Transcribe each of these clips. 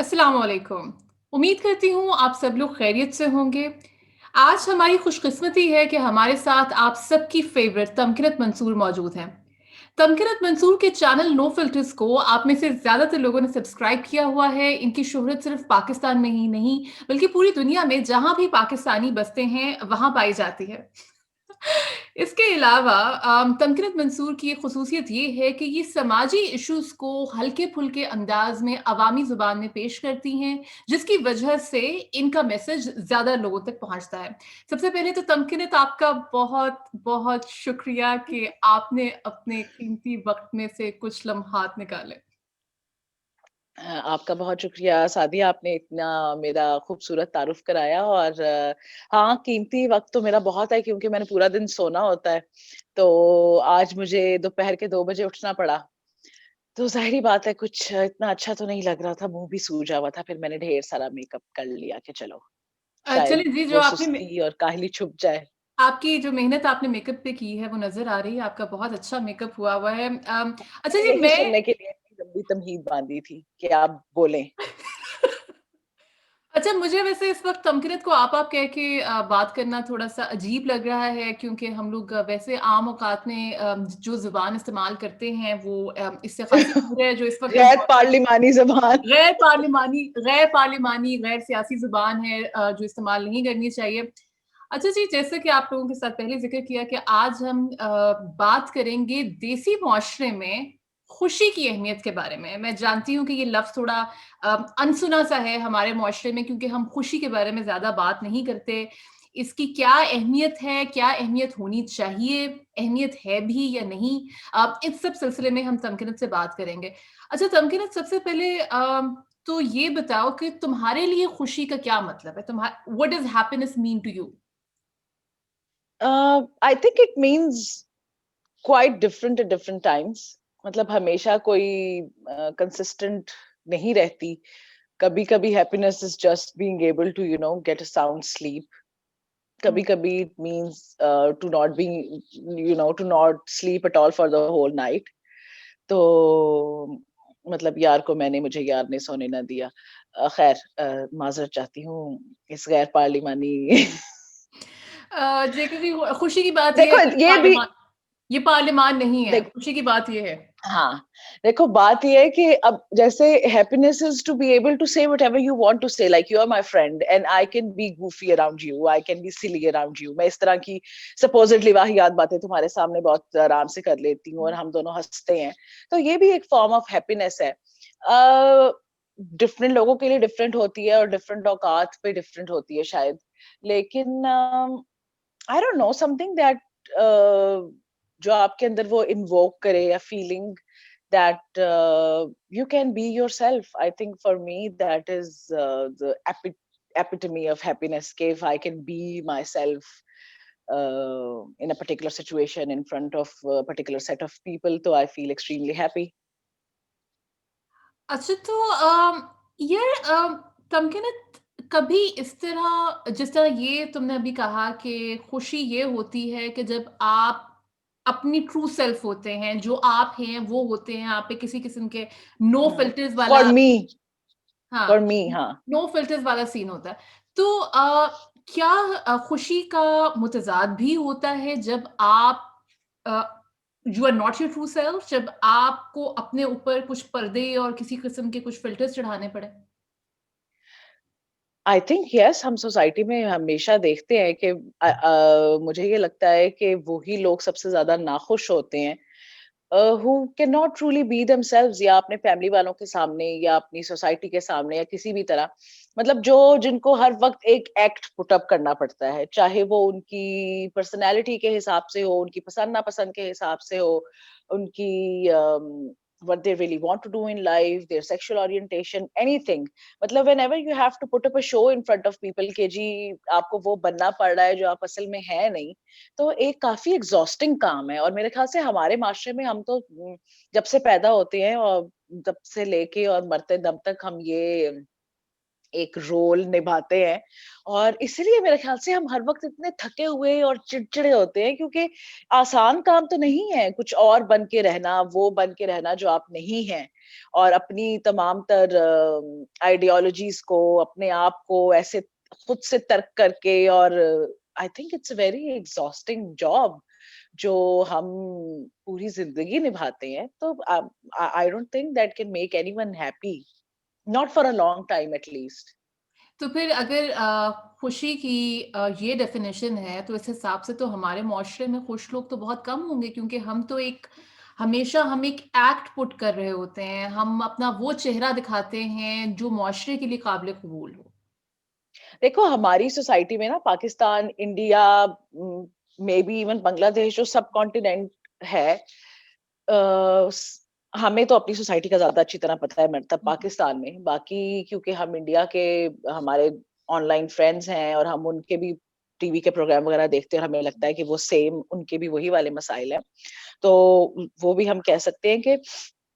अस्सलाम वालेकुम। उम्मीद करती हूँ आप सब लोग खैरियत से होंगे। आज हमारी खुशकिस्मती है कि हमारे साथ आप सबकी फ़ेवरेट तमकिनत मंसूर मौजूद हैं। तमकिनत मंसूर के चैनल नो फ़िल्टर्स को आप में से ज़्यादातर लोगों ने सब्सक्राइब किया हुआ है। इनकी शोहरत सिर्फ़ पाकिस्तान में ही नहीं, बल्कि पूरी दुनिया में जहाँ भी पाकिस्तानी बसते हैं, वहाँ पाई जाती है। इसके अलावा तमकिनत मंसूर की एक ख़ुसूसियत ये है कि ये समाजी इश्यूज़ को हल्के-फुल्के अंदाज़ में अवामी ज़ुबान में पेश करती हैं, जिसकी वजह से इनका मैसेज ज़्यादा लोगों तक पहुँचता है। सबसे पहले तो तमकिनत आपका बहुत-बहुत शुक्रिया कि आपने अपने कीमती वक़्त में से कुछ लम्हात निकाले। आपका बहुत शुक्रिया सादिया, आपने इतना मेरा खूबसूरत तारुफ़ कराया और हाँ, कीमती वक़्त तो मेरा बहुत है क्योंकि मैंने पूरा दिन सोना होता है। तो आज मुझे दोपहर के 2 बजे उठना पड़ा। तो ज़ाहिर-सी बात है कुछ इतना अच्छा तो नहीं लग रहा था, मुँह भी सूजा हुआ था, फिर मैंने ढेर सारा मेकअप कर लिया कि चलो, शायद चलिए जी, जो वो आपने सुस्ती और काहली छुप जाए। आपकी जो मेहनत आपने मेकअप पे की है, वो नज़र आ रही है, आपका बहुत अच्छा मेकअप हुआ हुआ है। अच्छा मैं जी, यही मैं सुनने के लिए इतनी लंबी तमहीद बाँधी थी कि आप बोलें। अच्छा, मुझे वैसे इस वक़्त तमकीनत को आप कह के बात करना थोड़ा-सा अजीब लग रहा है क्योंकि हम लोग वैसे आम औक़ात में जो ज़ुबान इस्तेमाल करते हैं वो इससे ख़ासी दूर है जो इस वक़्त हम गैर पार्लिमानी ज़बान। गैर पार्लिमानी, गैर सियासी ज़ुबान है जो इस्तेमाल नहीं करनी चाहिए। अच्छा जी, जैसे कि आप लोगों के साथ पहले ज़िक्र किया कि आज हम बात करेंगे देसी मुआशरे में खुशी की अहमियत के बारे में। मैं जानती हूँ कि ये लफ्ज़ थोड़ा अनसुना-सा है हमारे मुआशरे में क्योंकि हम खुशी के बारे में ज़्यादा बात नहीं करते। इसकी क्या अहमियत है, क्या अहमियत होनी चाहिए, अहमियत है भी या नहीं? इस सब सिलसिले में हम तमकीनत से बात करेंगे। अच्छा तमकीनत सबसे पहले तो ये बताओ कि तुम्हारे लिए खुशी का क्या मतलब है? What does happiness mean to you? I think it means quite different at different times. मतलब हमेशा कोई कंसिस्टेंट नहीं रहती। कभी-कभी happiness is just being able to get a sound sleep. Hmm. कभी-कभी it means to not be to not sleep at all for the whole night. तो मतलब यार को मैंने मुझे यार ने सोने ना दिया। खैर, माजरत चाहती हूँ इस गैर पार्लिमानी देखिए कि खुशी की बात ये है देखो कि ये भी ये पार्लिमान नहीं है, देख खुशी की बात ये है। हाँ, देखो बात ये है कि अब जैसे happiness is to be able to say whatever you want to say, like you are my friend and I can be goofy around you, I can be silly around you. मैं इस तरह की सपोज़िटली वाहियात बातें तुम्हारे सामने बहुत आराम से कर लेती हूँ और हम दोनों हँसते हैं। तो ये भी एक फॉर्म ऑफ हैप्पीनेस है। डिफरेंट लोगों के लिए डिफरेंट होती है और डिफरेंट औकात पे डिफरेंट होती है शायद। लेकिन I don't know something that जो आपके अंदर वो इन्वोक करे या feeling that you can be yourself. I think for me that is the epitome of happiness. If I can be myself in a particular situation in front of a particular set of people, so I feel extremely happy. अच्छा तो यार तमकीनत कभी इस तरह जिस तरह ये तुमने अभी कहा कि खुशी ये होती है कि जब आप अपनी ट्रू सेल्फ होते हैं, जो आप हैं वो होते हैं, आप पे किसी किस्म के नो Hmm. फिल्टर्स For वाला me, for हाँ, me, huh? नो फिल्टर्स वाला सीन होता है। तो क्या खुशी का मुतज़ाद भी होता है जब आप uh, you are not your true self जब आपको अपने ऊपर कुछ पर्दे और किसी किस्म के कुछ फिल्टर्स चढ़ाने पड़े? आई थिंक यस, हम सोसाइटी में हमेशा देखते हैं कि मुझे ये लगता है कि वही लोग सबसे ज्यादा नाखुश होते हैं who cannot truly be themselves, या अपने फैमिली वालों के सामने या अपनी सोसाइटी के सामने या किसी भी तरह। मतलब जो जिनको हर वक्त एक एक्ट पुट अप करना पड़ता है, चाहे वो उनकी पर्सनैलिटी के हिसाब से हो, उनकी पसंद नापसंद के हिसाब से हो, उनकी what they really want to do in life, their sexual orientation, anything. मतलब whenever you have to put up a show in front of people कि जी आपको वो बनना पड़ रहा है जो आप असल में है नहीं, तो एक काफी एग्जॉस्टिंग काम है। और मेरे ख्याल से हमारे माशरे में हम तो जब से पैदा होते हैं और जब से लेके और मरते दम तक हम ये एक रोल निभाते हैं। और इसीलिए मेरे ख्याल से हम हर वक्त इतने थके हुए और चिड़चिड़े होते हैं, क्योंकि आसान काम तो नहीं है कुछ और बन के रहना, वो बन के रहना जो आप नहीं हैं, और अपनी तमाम तर आइडियोलॉजीज को, अपने आप को ऐसे खुद से तर्क करके, और आई think it's a very exhausting job जो हम पूरी जिंदगी निभाते हैं। तो I don't think that can make anyone happy, not for a long time at least. तो फिर अगर खुशी की ये डेफ़िनेशन है, तो इस हिसाब से तो हमारे माशरे में खुश लोग तो बहुत कम होंगे क्योंकि हमेशा हम एक एक्ट पुट कर रहे होते हैं। हम अपना वो चेहरा दिखाते हैं जो माशरे के लिए काबिल कबूल हो। देखो हमारी सोसाइटी में ना, Pakistan, India, may be even Bangladesh, जो सब कॉन्टिनेंट है, हमें तो अपनी सोसाइटी का ज्यादा अच्छी तरह पता है, मतलब हुँ, पाकिस्तान में बाकी, क्योंकि हम इंडिया के, हमारे ऑनलाइन फ्रेंड्स हैं और हम उनके भी टीवी के प्रोग्राम वगैरह देखते हैं, और हमें लगता है कि वो सेम उनके भी वही वाले मसाइल हैं। तो वो भी हम कह सकते हैं कि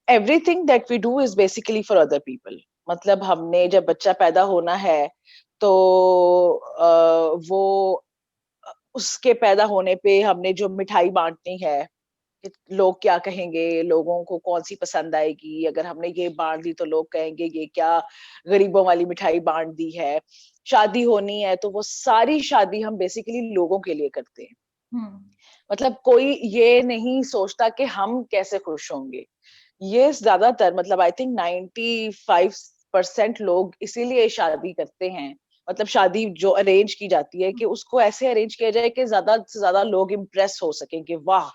everything that we do is basically for other people. मतलब हमने जब बच्चा पैदा होना है, तो वो उसके पैदा होने पे हमने जो मिठाई बांटनी है, कि लोग क्या कहेंगे, लोगों को कौन-सी पसंद आएगी, अगर हमने ये बाँट दी तो लोग कहेंगे ये क्या गरीबों वाली मिठाई बाँट दी है। शादी होनी है तो वो सारी शादी हम बेसिकली लोगों के लिए करते हैं। हुँ, मतलब कोई ये नहीं सोचता कि हम कैसे खुश होंगे। ये ज़्यादातर, मतलब आई थिंक 95% लोग इसीलिए शादी करते हैं। मतलब शादी जो अरेंज की जाती है, हुँ, कि उसको ऐसे अरेंज किया जाए कि ज़्यादा से ज़्यादा लोग इम्प्रेस हो सकें कि वाह!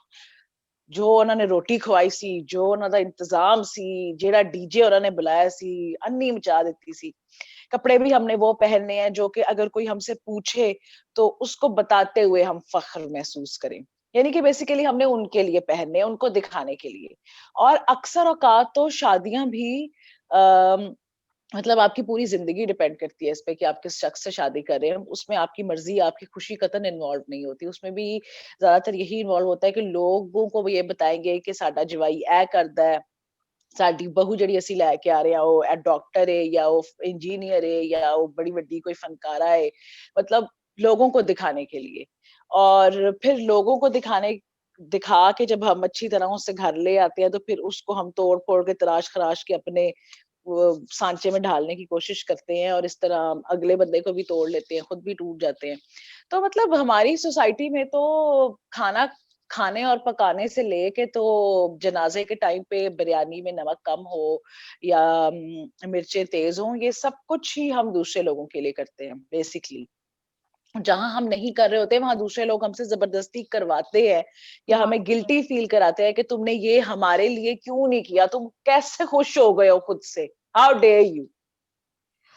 जो ਉਹਨਾਂ ਨੇ ਰੋਟੀ ਖਵਾਈ ਸੀ, ਜੋ ਉਹਨਾਂ ਦਾ ਇੰਤਜ਼ਾਮ ਸੀ, ਜਿਹੜਾ ਡੀजे उन्होंने बुलाया सी, अन्नी मचा देती सी। कपड़े भी हमने वो पहनने हैं जो कि अगर कोई हमसे पूछे तो उसको बताते हुए हम फख्र महसूस करें। यानी कि बेसिकली हमने उनके लिए पहनने हैं, उनको दिखाने के लिए। और अक्सर औकात तो शादियाँ भी अ, मतलब आपकी पूरी ज़िंदगी डिपेंड करती है इस पे कि आप किस शख्स से शादी कर रहे हैं। उसमें आपकी मर्ज़ी, आपकी खुशी कतई इन्वॉल्व नहीं होती। उसमें भी ज़्यादातर यही इन्वॉल्व होता है कि लोगों को वो ये बताएँगे कि साडा जवाई ऐ करदा है, साडी बहू जिहड़ी असीं लैके आ रहे हां ओ डॉक्टर है, या वो इंजीनियर है, या वो बड़ी वड्डी कोई फनकारा है। मतलब लोगों को दिखाने के लिए। और फिर लोगों को दिखा के जब हम अच्छी तरह उसे घर ले आते हैं, तो फिर उसको हम तोड़-फोड़ के, तराश-खराश के अपने वो सांचे में ढालने की कोशिश करते हैं, और इस तरह अगले बंदे को भी तोड़ लेते हैं, खुद भी टूट जाते हैं। तो मतलब हमारी सोसाइटी में तो खाना खाने और पकाने से लेके, तो जनाजे के टाइम पे बिरयानी में नमक कम हो या मिर्चें तेज हों, ये सब कुछ ही हम दूसरे लोगों के लिए करते हैं बेसिकली। जहाँ हम नहीं कर रहे होते, वहाँ दूसरे लोग हमसे ज़बरदस्ती करवाते हैं, या हमें हाँ। गिल्टी फ़ील कराते हैं कि तुमने ये हमारे लिए क्यों नहीं किया? तुम कैसे खुश हो गए हो खुद से? How dare you?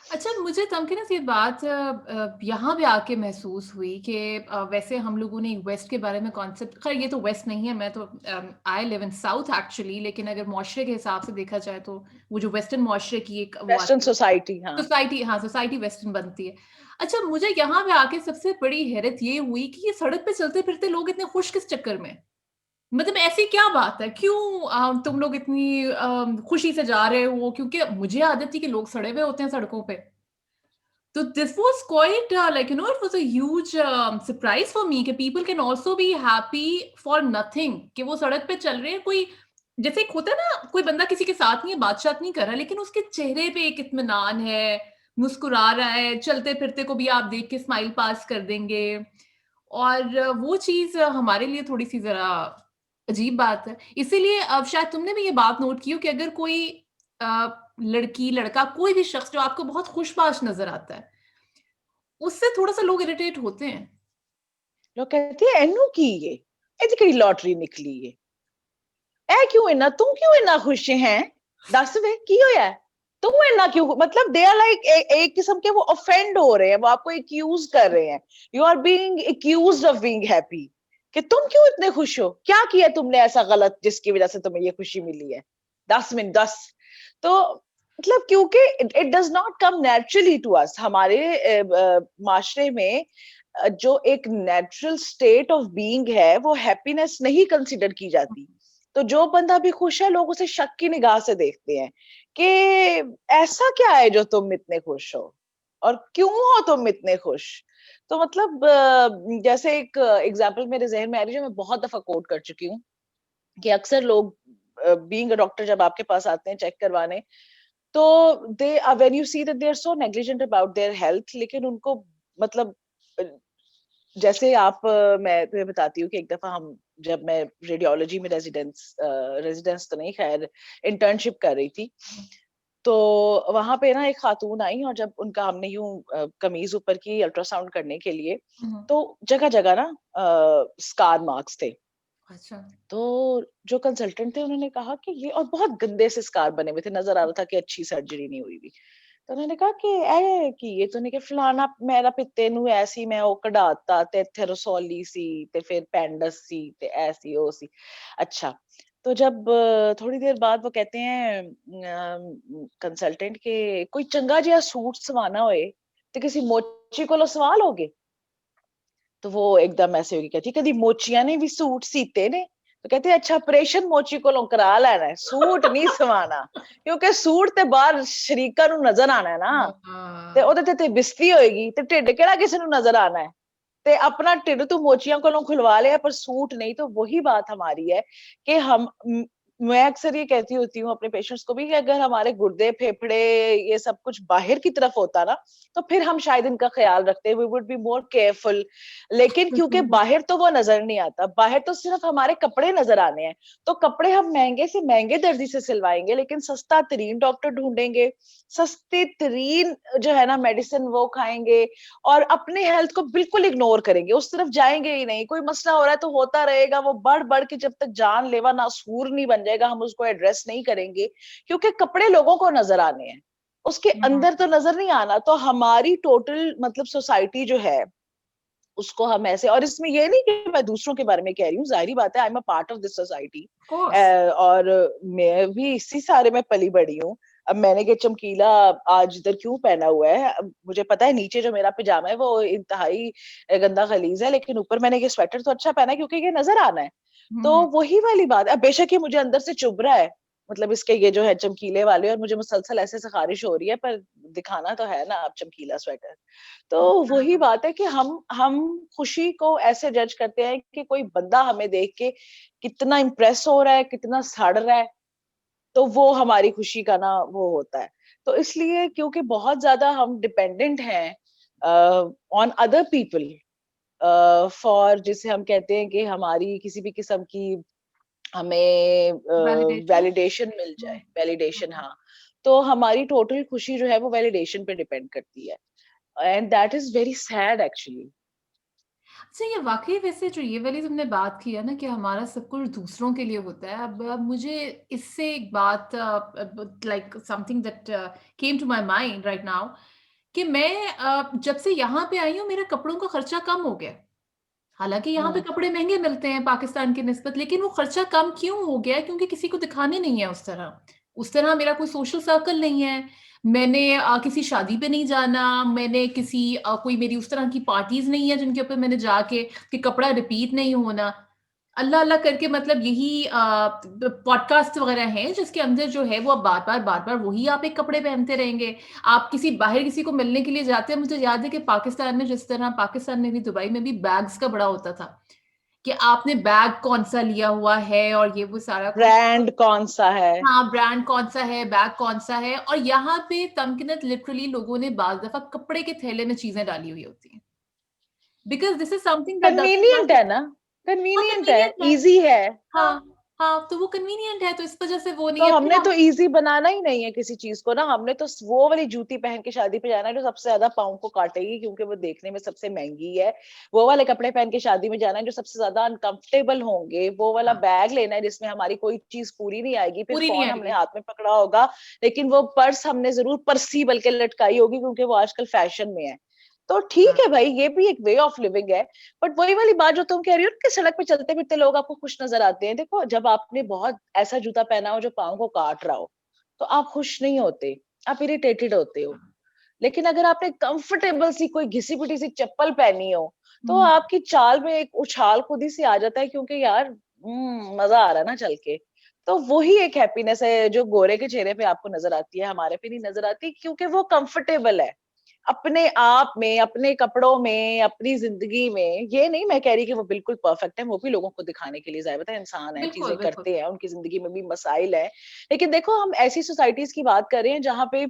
अच्छा, मुझे तमकीन से ये बात यहाँ पे आके महसूस हुई कि वैसे हम लोगों ने वेस्ट के बारे में कॉन्सेप्ट, खैर ये तो वेस्ट नहीं है, मैं तो I live in south actually, लेकिन अगर मुआशरे के हिसाब से देखा जाए तो वो जो वेस्टर्न मुआशरे की एक वो वेस्टर्न आती है, सोसाइटी, हाँ। सोसाइटी, हाँ, सोसाइटी वेस्टर्न बनती है। अच्छा, मुझे यहाँ पे आके सबसे बड़ी हैरत ये हुई कि ये सड़क पे चलते-फिरते लोग इतने खुश किस चक्कर में? मतलब ऐसी क्या बात है? क्यों तुम लोग इतनी खुशी से जा रहे हो? क्योंकि मुझे आदत थी कि लोग सड़े हुए होते हैं सड़कों पे। So this was quite like it was a huge surprise for me कि people can also be happy for nothing कि वो सड़क पे चल रहे हैं, कोई जैसे एक होता है ना, कोई बंदा किसी के साथ नहीं है, बात-शात नहीं कर रहा, लेकिन उसके चेहरे पे एक इत्मीनान है, मुस्कुरा रहा है, चलते-फिरते को भी आप देख के स्माइल पास कर देंगे। और वो चीज़ हमारे लिए थोड़ी-सी ज़रा अजीब बात है। इसीलिए अब शायद तुमने भी ये बात नोट की हो कि अगर कोई लड़की, लड़का, कोई भी शख्स जो आपको बहुत खुशबाश नज़र आता है, उससे थोड़ा-सा लोग इरिटेट होते हैं। लोग कहते हैं एनू की ये? ਇਹ 'ਚ ਕਿਹੜੀ लॉटरी निकली है? ਇਹ क्यों इन्ना, तू क्यों इन्ना खुश है? दस वे की होया है? तू इन्ना क्यों, मतलब दे आर लाइक एक किस्म के वो ऑफेंड हो रहे हैं, वो आपको एक्यूज कर रहे हैं। You are being accused of being happy, कि तुम क्यों इतने खुश हो? क्या किया तुमने ऐसा गलत जिसकी वजह से तुम्हें ये खुशी मिली है? 10 मिनट 10। तो मतलब क्योंकि it does not come naturally to us. हमारे माशरे में जो एक नेचुरल स्टेट ऑफ बीइंग है, वो हैप्पीनेस नहीं कंसिडर की जाती। तो जो बंदा भी खुश है, लोग उसे शक की निगाह से देखते हैं कि ऐसा क्या है जो तुम इतने खुश हो? और क्यों हो तुम इतने खुश? तो मतलब जैसे एक एग्जाम्पल मेरे जहन में आ रही है जो मैं बहुत दफा कोट कर चुकी हूँ, कि अक्सर लोग बीइंग अ डॉक्टर जब आपके पास आते हैं चेक करवाने, तो they when you see that they are so negligent about their health, लेकिन उनको मतलब अ, जैसे आप मैं तुम्हें बताती हूँ कि एक दफा हम जब मैं रेडियोलॉजी में रेजिडेंस तो नहीं, खैर इंटर्नशिप कर रही थी, तो वहां पे ना एक खातून आई, और जब उनका हमने यूं कमीज ऊपर की अल्ट्रासाउंड करने के लिए, हम्म। तो जगह जगह ना स्कार मार्क्स थे। अच्छा। तो जो कंसल्टेंट थे उन्होंने कहा कि ये, और बहुत गंदे से स्कार बने हुए थे, नजर आ रहा था कि अच्छी सर्जरी नहीं हुई हुई। तो उन्होंने कहा कि ए कि ये तो नहीं कि फलाना मेरा पित्ते नु ऐसी मैं वो कढ़ाता ते इत्थे रसौली सी ते फिर पेंडस सी ते ऐसी ओ सी। अच्छा, तो जब थोड़ी देर बाद वो कहते हैं कंसल्टेंट के कोई चंगा जिहा सूट सवाना होए ते किसी मोची कोलों सवा लोगे? तो वो एकदम ऐसे होगी, कहती कदी मोचिया ने भी सूट सीते ने? तो कहते अच्छा, ऑपरेशन मोची कोलों करा लेना है, सूट नहीं सवाना, क्योंकि सूट ते बाहर शरीका नु नजर आना है ना, ते हाँ। ओदे ते बिस्ती होएगी, ते ढिड केड़ा किसी नु नजर आना है? ते अपना ढिड तू मोचियां कोलों खुलवा लिया पर सूट नहीं। तो वही बात हमारी है कि मैं अक्सर ये कहती होती हूँ अपने पेशेंट्स को भी कि अगर हमारे गुर्दे फेफड़े ये सब कुछ बाहर की तरफ होता ना, तो फिर हम शायद इनका ख्याल रखते, we would be more careful. लेकिन क्योंकि बाहर तो वो नजर नहीं आता, बाहर तो सिर्फ हमारे कपड़े नजर आने हैं, तो कपड़े हम महंगे से महंगे दर्जी से सिलवाएंगे, लेकिन सस्ता तरीन डॉक्टर ढूंढेंगे, सस्ती तरीन जो है ना मेडिसिन वो खाएंगे, और अपने हेल्थ को बिल्कुल इग्नोर करेंगे, उस तरफ जाएंगे ही नहीं। कोई मसला हो रहा है तो होता रहेगा, वो बढ़ बढ़ के जब तक जानलेवा नासूर नहीं बन जाएगा हम उसको एड्रेस नहीं करेंगे, क्योंकि कपड़े लोगों को नजर आने हैं, उसके हम्म। अंदर तो नजर नहीं आना। तो हमारी टोटल मतलब सोसाइटी जो है उसको हम ऐसे, और इसमें ये नहीं कि मैं दूसरों के बारे में कह रही हूँ, जाहिर बात है I am a part of this society, course. और मैं भी इसी सारे में पली बड़ी हूँ। अब मैंने ये चमकीला आज इधर क्यों पहना हुआ है, अब मुझे पता है नीचे जो मेरा पिजामा है वो इंतहाई गंदा खलीज है, लेकिन ऊपर मैंने ये स्वेटर तो अच्छा पहना है क्योंकि ये नजर आना है। तो हम्म। वही वाली बात है, अब बेशक ये मुझे अंदर से चुभ रहा है, मतलब इसके ये जो है चमकीले वाले, और मुझे मुसलसल ऐसे से खारिश हो रही है, पर दिखाना तो है ना आप चमकीला स्वेटर। तो वही हाँ। बात है कि हम खुशी को ऐसे जज करते हैं कि कोई बंदा हमें देख के कितना इम्प्रेस हो रहा है, कितना सड़ रहा है, तो वो हमारी खुशी का ना वो होता है। तो इसलिए क्योंकि बहुत ज्यादा हम डिपेंडेंट हैं ऑन अदर पीपल फॉर, जिसे हम कहते हैं कि हमारी किसी भी किस्म की हमें वैलिडेशन। वैलिडेशन मिल जाए, वैलिडेशन, हाँ, तो हमारी टोटल खुशी जो है वो वैलिडेशन पे डिपेंड करती है, and that is very sad actually. अच्छा, ये वाक़ई वैसे जो ये वाली तुमने बात की है ना कि हमारा सब कुछ दूसरों के लिए होता है। अब मुझे इससे एक बात like something that came to my mind right now कि मैं जब से यहाँ पे आई हूँ मेरा कपड़ों का खर्चा कम हो गया। हालाँकि यहाँ पे हम्म। कपड़े महँगे मिलते हैं पाकिस्तान की निस्बत, लेकिन वो खर्चा कम क्यों हो गया है? क्योंकि किसी को दिखाने नहीं है उस तरह। उस तरह मेरा कोई सोशल सर्कल नहीं है। मैंने किसी शादी पे नहीं जाना, मैंने किसी कोई मेरी उस तरह की पार्टीज़ नहीं है जिनके ऊपर मैंने जाके कि कपड़ा रिपीट नहीं होना। अल्लाह-अल्लाह करके मतलब यही पॉडकास्ट वगैरह हैं जिसके अंदर जो है वो आप बार-बार, बार-बार वही आप एक कपड़े पहनते रहेंगे। आप किसी बाहर किसी को मिलने के लिए जाते हैं, मुझे याद है कि पाकिस्तान में जिस तरह पाकिस्तान में भी, दुबई में भी बैग्स का बड़ा होता था, कि आपने बैग कौन-सा लिया हुआ है और ये वो सारा कुछ। ब्रांड कौन सा है? हाँ, ब्रांड कौन-सा है, बैग कौन-सा है और यहाँ पे तमकीनत लिटरली लोगों ने बाज़ दफ़ा कपड़े के थैले में चीज़ें डाली हुई होती हैं। Because this is something that doesn't convenient have. है ना, हाँ, कन्वीनियंट है, कन्वीनिएंट है। इजी है। हाँ, हाँ, हाँ, तो वो कन्वीनिएंट है तो इस वज़ह से वो नहीं तो है। फिर हमने हम। तो इजी बनाना ही नहीं है किसी चीज को ना, हमने तो वो वाली जूती पहन के शादी पे जाना है जो सबसे ज्यादा पाँव को काटेगी क्योंकि वो देखने में सबसे महंगी है, वो वाले कपड़े पहन के शादी में जाना है जो सबसे ज्यादा अनकंफर्टेबल होंगे, वो वाला हाँ, बैग लेना है जिसमें हमारी कोई चीज पूरी नहीं आएगी, फिर पूरी नहीं फोन हमने आएगी। हाथ में पकड़ा होगा, लेकिन वो पर्स हमने जरूर पर्सी बल्कि लटकाई होगी क्योंकि वो आजकल फैशन में है। तो ठीक हाँ, है भाई, ये भी एक वे ऑफ लिविंग है। बट वही वाली बात जो तुम कह रही हो कि सड़क पे चलते फिरते लोग आपको खुश नजर आते हैं, देखो जब आपने बहुत ऐसा जूता पहना हो जो पाँव को काट रहा हो, तो आप खुश नहीं होते, आप इरिटेटेड होते हो। लेकिन अगर आपने कंफर्टेबल सी कोई घिसी पिटी सी चप्पल पहनी हो, तो हुँ, आपकी चाल में एक उछाल खुद ही से आ जाता है, क्योंकि यार मजा आ रहा है ना चल के। तो वही एक हैप्पीनेस है जो गोरे के चेहरे पे आपको नजर आती है, हमारे पे नहीं नजर आती, क्योंकि वो कंफर्टेबल है। अपने आप में, अपने कपड़ों में, अपनी जिंदगी में, ये नहीं मैं कह रही कि वो बिल्कुल परफेक्ट है, वो भी लोगों को दिखाने के लिए जाहिर है इंसान है, बिल्कुल, चीजें बिल्कुल। करते हैं, उनकी जिंदगी में भी मसाइल है। लेकिन देखो हम ऐसी सोसाइटीज की बात कर रहे हैं जहाँ पे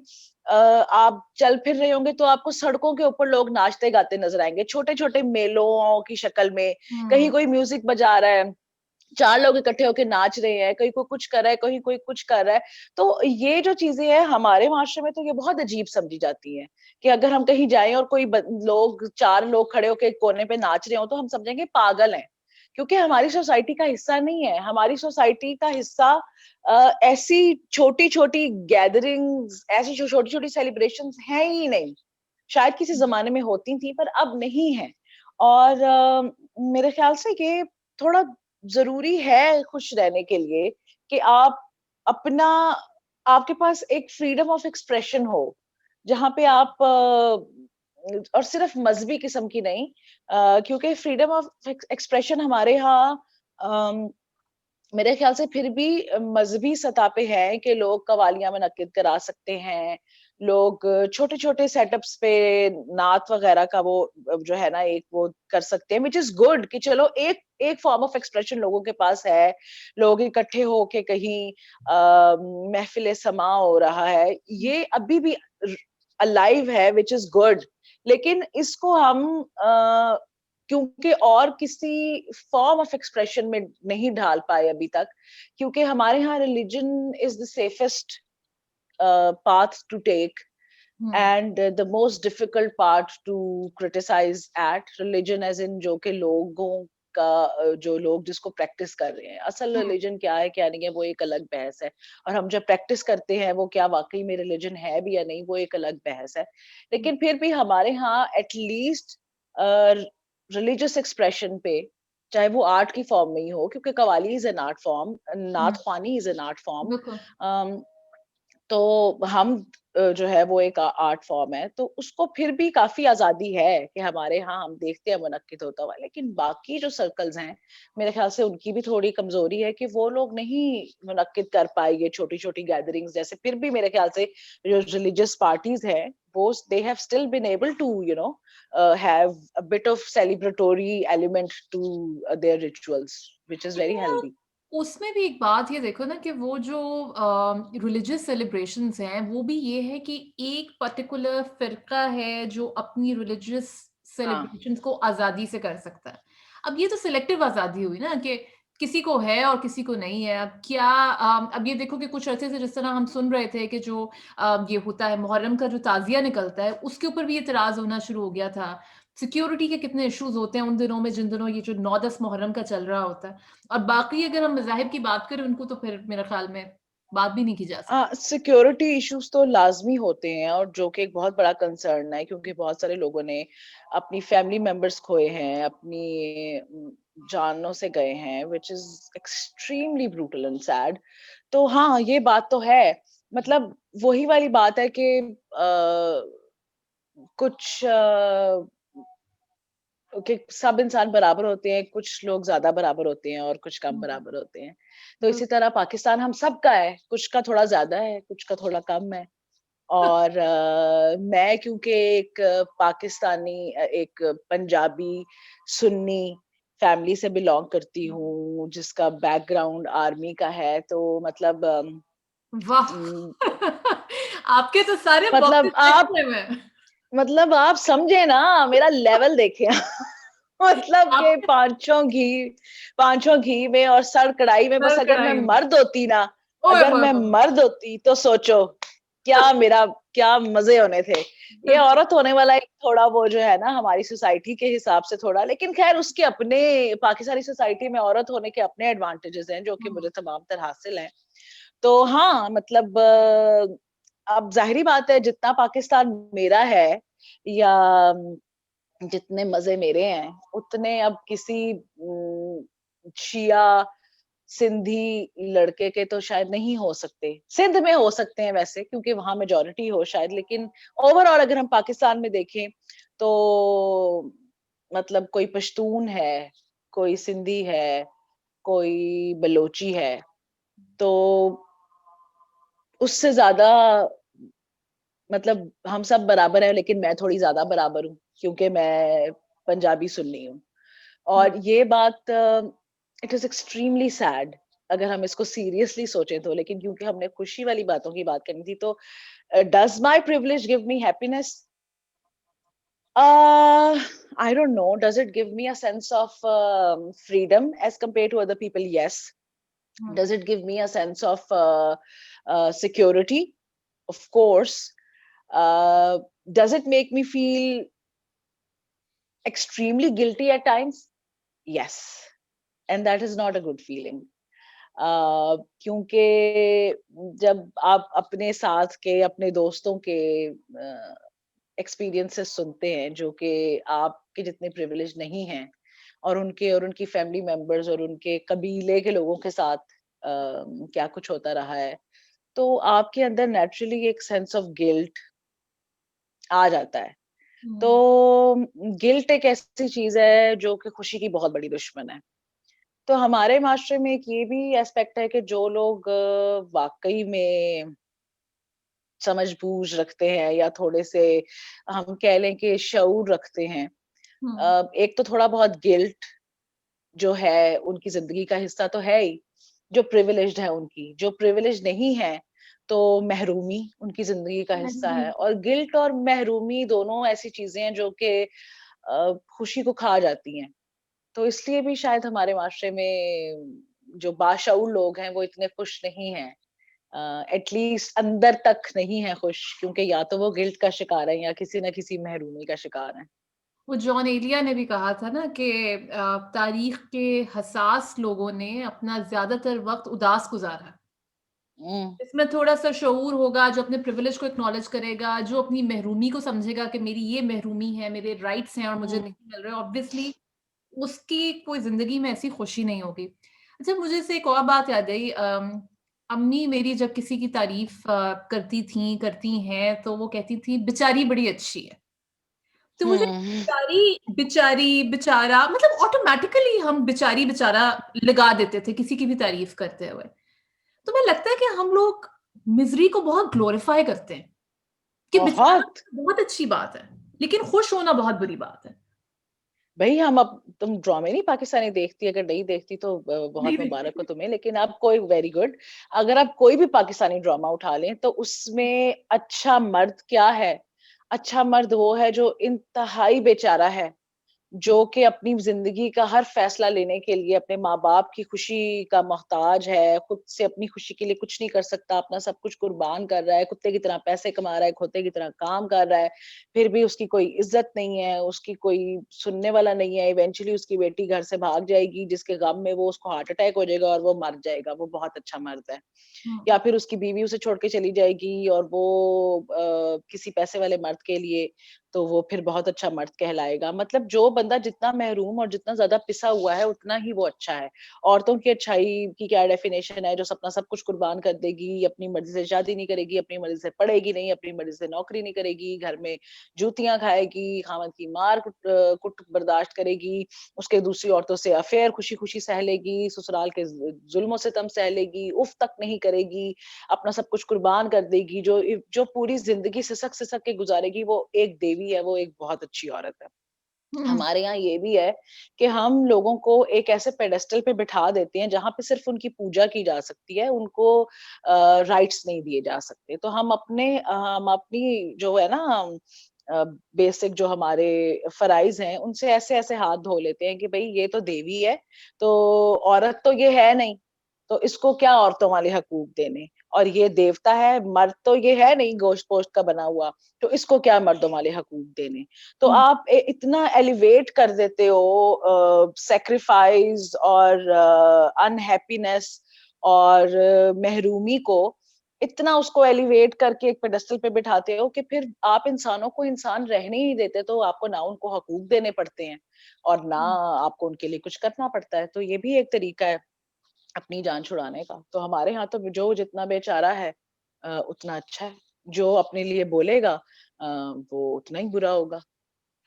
आप चल फिर रहे होंगे तो आपको सड़कों के ऊपर लोग नाचते गाते नजर आएंगे, छोटे छोटे मेलों की शक्ल में, कहीं हुँ, कोई म्यूजिक बजा रहा है, चार लोग इकट्ठे होके नाच रहे हैं, कहीं कोई कुछ कर रहा है, कहीं कोई कुछ कर रहा है। तो ये जो चीजें हैं हमारे माशरे में तो ये बहुत अजीब समझी जाती हैं कि अगर हम कहीं जाएं और कोई लोग, चार लोग खड़े होके एक कोने पे नाच रहे हो तो हम समझेंगे पागल हैं, क्योंकि हमारी सोसाइटी का हिस्सा नहीं है। हमारी सोसाइटी का हिस्सा ऐसी छोटी छोटी गैदरिंग्स, ऐसी छोटी छोटी सेलिब्रेशंस है ही नहीं। शायद किसी जमाने में होती थी पर अब नहीं है। और मेरे ख्याल से ये थोड़ा जरूरी है खुश रहने के लिए कि आप अपना, आपके पास एक फ्रीडम ऑफ एक्सप्रेशन हो जहाँ पे आप और सिर्फ मजहबी किस्म की नहीं, क्योंकि फ्रीडम ऑफ एक्सप्रेशन हमारे यहाँ मेरे ख्याल से फिर भी मजहबी सतह पे है कि लोग कवालियां मुनक्किद करा सकते हैं, लोग छोटे छोटे सेटअप्स पे नात वगैरह का वो जो है ना एक वो कर सकते हैं, विच इज गुड कि चलो एक एक फॉर्म ऑफ एक्सप्रेशन लोगों के पास है। लोग इकट्ठे होके कहीं महफिल समा हो रहा है, ये अभी भी अलाइव है, विच इज गुड। लेकिन इसको हम क्योंकि और किसी फॉर्म ऑफ एक्सप्रेशन में नहीं ढाल पाए अभी तक, क्योंकि हमारे यहाँ religion is the safest path to take hmm, and the most difficult part to criticize at religion as in जो कि लोगों का जो लोग जिसको प्रैक्टिस कर रहे हैं, असल हुँ, रिलीजन क्या है क्या नहीं है वो एक अलग बहस है। और हम जब प्रैक्टिस करते हैं वो क्या वाकई में रिलीजन है भी या नहीं वो एक अलग बहस है। हुँ, लेकिन फिर भी हमारे यहाँ एटलीस्ट रिलीजियस एक्सप्रेशन पे, चाहे वो आर्ट की फॉर्म में ही हो, क्योंकि qawwali is an art form, hmm, naat khwani is an art form, बिल्कुल। तो हम जो है वो एक आर्ट फॉर्म है, तो उसको फिर भी काफी आजादी है कि हमारे यहाँ हम देखते हैं मुनक्किद होता हुआ। लेकिन बाकी जो सर्कल्स हैं मेरे ख्याल से उनकी भी थोड़ी कमजोरी है कि वो लोग नहीं मुनक्किद कर पाएंगे छोटी छोटी गैदरिंग्स जैसे। फिर भी मेरे ख्याल से जो रिलीजियस पार्टीज हैं वो they have still been able to have a bit of celebratory element to their rituals, which is very लेकिन यार हेल्दी। उसमें भी एक बात ये देखो ना कि वो जो रिलीजियस सेलिब्रेशंस हैं, वो भी ये है कि एक पर्टिकुलर फ़िरका है जो अपनी रिलीजियस हाँ सेलिब्रेशंस को आज़ादी से कर सकता है। अब ये तो सिलेक्टिव आज़ादी हुई ना कि किसी को है और किसी को नहीं है। अब क्या अब ये देखो कि कुछ अरसे से जिस तरह हम सुन रहे थे कि जो ये होता है मुहर्रम का जो ताज़िया निकलता है, उसके ऊपर भी एतराज़ होना शुरू हो गया था। सिक्योरिटी के कितने इश्यूज़ होते हैं उन दिनों में जिन दिनों ये जो 9-10 मुहर्रम का चल रहा होता है। और बाकी अगर हम मज़ाहिब की बात करें उनको तो फिर मेरे ख़्याल में बात भी नहीं की जा सकती। सिक्योरिटी इश्यूज तो लाजमी होते हैं और जो कि एक बहुत बड़ा कंसर्न है, क्योंकि बहुत सारे लोगों ने अपनी फैमिली मेंबर्स खोए हैं, अपनी जानों से गए हैं, which is extremely brutal and sad. तो हाँ ये बात तो है। मतलब वही वाली बात है कि कुछ कि सब इंसान बराबर होते हैं, कुछ लोग ज़्यादा बराबर होते हैं और कुछ कम हुँ, बराबर होते हैं। तो बिल्कुल। इसी तरह पाकिस्तान हम सबका है, कुछ का थोड़ा ज़्यादा है, कुछ का थोड़ा कम है। और मैं क्योंकि एक पाकिस्तानी एक पंजाबी सुन्नी फैमिली से बिलॉन्ग करती हूँ, जिसका बैकग्राउंड आर्मी का है, तो मतलब वाह! उम, आपके तो सारे मतलब बॉक्सेस टिक आप हुए हैं। मतलब आप समझे ना मेरा लेवल देखे। मतलब के आपके पांचों घी में और सर कढ़ाई में, बस सर अगर मैं कढ़ाई में। मर्द होती ना, ओए अगर होए मैं होए! मर्द होती तो सोचो क्या मेरा क्या मजे होने थे। ये बिल्कुल। औरत होने वाला एक थोड़ा वो जो है ना हमारी सोसाइटी के हिसाब से थोड़ा, लेकिन खैर उसके अपने, पाकिस्तानी सोसाइटी में औरत होने के अपने एडवांटेजेस हैं जो कि हुँ, मुझे तमाम तरह हासिल हैं। तो हाँ मतलब अब जाहिर बात है जितना पाकिस्तान मेरा है या जितने मजे मेरे हैं उतने अब किसी शिया सिंधी लड़के के तो शायद नहीं हो सकते। सिंध में हो सकते हैं वैसे क्योंकि वहां मेजोरिटी हो शायद, लेकिन ओवरऑल अगर हम पाकिस्तान में देखें तो मतलब कोई पश्तून है, कोई सिंधी है, कोई बलोची है, तो उससे ज्यादा मतलब हम सब बराबर हैं, लेकिन मैं थोड़ी ज़्यादा बराबर हूँ, क्योंकि मैं पंजाबी सुन्नी हूँ। हुँ, और ये बात इट इज़ एक्सट्रीमली सैड अगर हम इसको सीरियसली सोचें तो, लेकिन क्योंकि हमने खुशी वाली बातों की बात करनी थी, तो does my privilege give me happiness? I don't know. Does it give me a sense of freedom as compared to other people? Yes. Hmm, Does it give me a sense of security? Of course. Uh, does it make me feel extremely guilty at times? Yes. And that is not a good feeling. क्योंकि जब आप अपने साथ के, अपने दोस्तों के experiences सुनते हैं जो कि आपके जितने प्रिविलेज नहीं हैं, और उनके और उनकी फैमिली मेंबर्स और उनके कबीले के लोगों के साथ क्या कुछ होता रहा है, तो आपके अंदर नेचुरली एक सेंस ऑफ गिल्ट आ जाता है। तो हुँ, गिल्ट एक ऐसी चीज है जो कि खुशी की बहुत बड़ी दुश्मन है। तो हमारे माशरे में एक ये भी एस्पेक्ट है कि जो लोग वाकई में समझ-बूझ रखते हैं या थोड़े से हम कह लें कि शऊर रखते हैं। हुँ, एक तो थोड़ा बहुत गिल्ट जो है उनकी ज़िंदगी का हिस्सा तो है ही, जो प्रिविलेज्ड है उनकी। जो प्रिविलेज नहीं है, तो महरूमी उनकी ज़िंदगी का हिस्सा है, और गिल्ट और महरूमी दोनों ऐसी चीज़ें हैं जो कि खुशी को खा जाती हैं। तो इसलिए भी शायद हमारे माशरे में जो बाशऊर लोग हैं, वो इतने खुश नहीं हैं। एटलीस्ट अंदर तक नहीं है खुश, क्योंकि या तो वो गिल्ट का शिकार है या किसी न किसी महरूमी का शिकार है। वो जॉन एलिया ने भी कहा था ना कि तारीख के हसास लोगों ने अपना ज़्यादातर वक़्त उदास गुज़ारा है। हुँ, इसमें थोड़ा-सा शऊर होगा, जो अपने प्रिविलेज को एक्नॉलेज करेगा, जो अपनी महरूमी को समझेगा कि मेरी ये महरूमी है, मेरे राइट्स हैं और मुझे हुँ, नहीं मिल रहे, ऑब्वियसली उसकी कोई ज़िंदगी में ऐसी खुशी नहीं होगी। अच्छा, मुझे इससे एक और बात याद आई। अम्मी मेरी जब किसी की तारीफ़ करती थीं, करती हैं, तो वो कहती थीं, "बेचारी बड़ी अच्छी है।" तो मुझे हुँ। बेचारी, बेचारी, बेचारा मतलब ऑटोमैटिकली हम बेचारी, बेचारा लगा देते थे किसी की भी तारीफ़ करते हुए। तो मुझे लगता है कि हम लोग मिज़री को बहुत ग्लोरीफाई करते हैं, कि बेचारा बहुत। बहुत अच्छी बात है, लेकिन खुश होना बहुत बुरी बात है। भई हम अब तुम ड्रामे नहीं पाकिस्तानी देखती, अगर नहीं देखती तो बहुत नहीं मुबारक हो देखती। तुम्हें, लेकिन आप कोई वेरी गुड। अगर आप कोई भी पाकिस्तानी ड्रामा उठा लें, तो उसमें अच्छा मर्द क्या है? अच्छा मर्द वो है जो इंतहाई बेचारा है। जो कि अपनी ज़िंदगी का हर फ़ैसला लेने के लिए अपने माँ-बाप की खुशी का मोहताज है, खुद से अपनी खुशी के लिए कुछ नहीं कर सकता, अपना सब कुछ कुर्बान कर रहा है, कुत्ते की तरह पैसे कमा रहा है, खोते की तरह काम कर रहा है, फिर भी उसकी कोई इज़्ज़त नहीं है, उसकी कोई सुनने वाला नहीं है, इवेंचुअली उसकी बेटी घर से भाग जाएगी, जिसके गम में वो उसको हार्ट अटैक हो जाएगा और वो मर जाएगा, वो बहुत अच्छा मर्द है। हुँ, या फिर उसकी बीवी उसे छोड़ के चली जाएगी और वो किसी पैसे वाले मर्द के लिए, तो वो फिर बहुत अच्छा मर्द कहलाएगा। मतलब जो बंदा जितना महरूम और जितना ज़्यादा पिसा हुआ है, उतना ही वो अच्छा है। औरतों की अच्छाई की क्या डेफिनेशन है, जो अपना सब कुछ कुर्बान कर देगी, अपनी मर्ज़ी से शादी नहीं करेगी, अपनी मर्ज़ी से पढ़ेगी नहीं, अपनी मर्ज़ी से नौकरी नहीं करेगी, घर में जूतियाँ खाएगी, खामद की मार कुट बर्दाश्त करेगी, उसके दूसरी औरतों से अफ़ेयर खुशी-खुशी सह लेगी, ससुराल के ज़ुल्म-ओ-सितम सह लेगी, उफ़ तक नहीं करेगी, अपना सब कुछ कुर्बान कर देगी, जो पूरी ज़िंदगी सिसक-सिसक के गुज़ारेगी, वो एक देवी है, वो एक बहुत अच्छी औरत है। हुँ, हमारे यहाँ ये भी है कि हम लोगों को एक ऐसे पेडेस्टल पे बिठा देते हैं, जहाँ पे सिर्फ़ उनकी पूजा की जा सकती है, उनको राइट्स नहीं दिए जा सकते। तो हम अपनी जो है ना अ, बेसिक जो हमारे फ़राइज़ हैं, उनसे ऐसे-ऐसे हाथ धो लेते हैं कि भई ये तो देवी है, तो औरत तो ये है नहीं, तो इसको क्या औरतों वाले हकूक देने, और ये देवता है, मर्द तो ये है नहीं गोश्त-पोश्त का बना हुआ, तो इसको क्या मर्दों वाले हकूक देने। तो हुँ, आप इतना एलिवेट कर देते हो सैक्रिफाइस और अनहैप्पीनेस और महरूमी को, इतना उसको एलिवेट करके एक पेडेस्टल पे बिठाते हो कि फिर आप इंसानों को इंसान रहने ही नहीं देते, तो आपको ना उनको हकूक देने पड़ते हैं और ना हुँ। आपको उनके लिए कुछ करना पड़ता है। तो ये भी एक तरीका है अपनी जान छुड़ाने का। तो हमारे यहाँ तो जो जितना बेचारा है उतना अच्छा है। जो अपने लिए बोलेगा वो उतना ही बुरा होगा।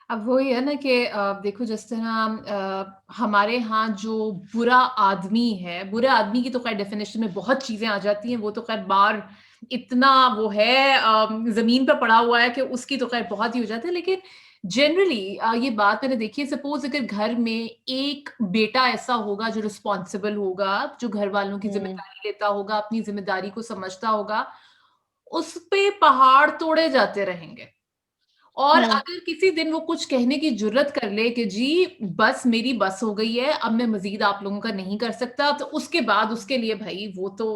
अब वही है ना कि देखो जिस तरह हमारे यहाँ जो बुरा आदमी है, बुरे आदमी की तो ख़ैर डेफ़िनेशन में बहुत चीज़ें आ जाती हैं, वो तो ख़ैर बार इतना वो है जमीन पर पड़ा हुआ है कि उसकी तो खैर बहुत ही हो जाता है, लेकिन जनरली ये बात मैंने देखी है, सपोज अगर घर में एक बेटा ऐसा होगा जो रिस्पॉन्सिबल होगा, जो घर वालों की हुँ, जिम्मेदारी लेता होगा, अपनी जिम्मेदारी को समझता होगा, उस पे पहाड़ तोड़े जाते रहेंगे। और हुँ। अगर किसी दिन वो कुछ कहने की जुर्रत कर ले कि जी बस मेरी बस हो गई है, अब मैं मजीद आप लोगों का नहीं कर सकता, तो उसके बाद उसके लिए भाई वो तो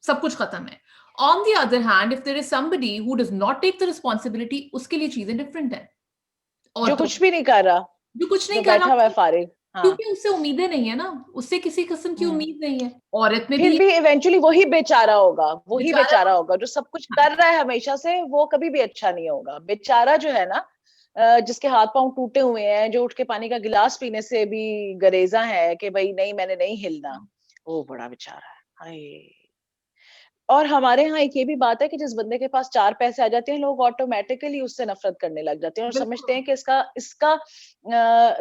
सब कुछ खत्म है। On the other hand, if there is somebody who does not take the responsibility, उसके लिए चीजें डिफरेंट है। और जो तो कुछ भी नहीं कर रहा, जो कुछ नहीं जो कर रहा, बैठा हुआ है फारिग। हाँ। क्योंकि उससे उम्मीदें नहीं है ना, उससे किसी किस्म की हुँ। उम्मीद नहीं है। औरत में भी फिर ये भी इवेंचुअली वही बेचारा बेचारा होगा जो सब कुछ कर रहा है हमेशा से, वो कभी भी अच्छा नहीं होगा। बेचारा जो है ना, जिसके हाथ-पाँव टूटे हुए हैं, जो उठ के पानी का गिलास पीने से भी गरेज़ा है कि भई नहीं मैंने नहीं हिलना, वो बड़ा बेचारा है। हाय! और हमारे यहाँ एक ये भी बात है कि जिस बंदे के पास 4 पैसे आ जाते हैं, लोग ऑटोमैटिकली उससे नफ़रत करने लग जाते हैं और समझते बिल्कुल। हैं कि इसका इसका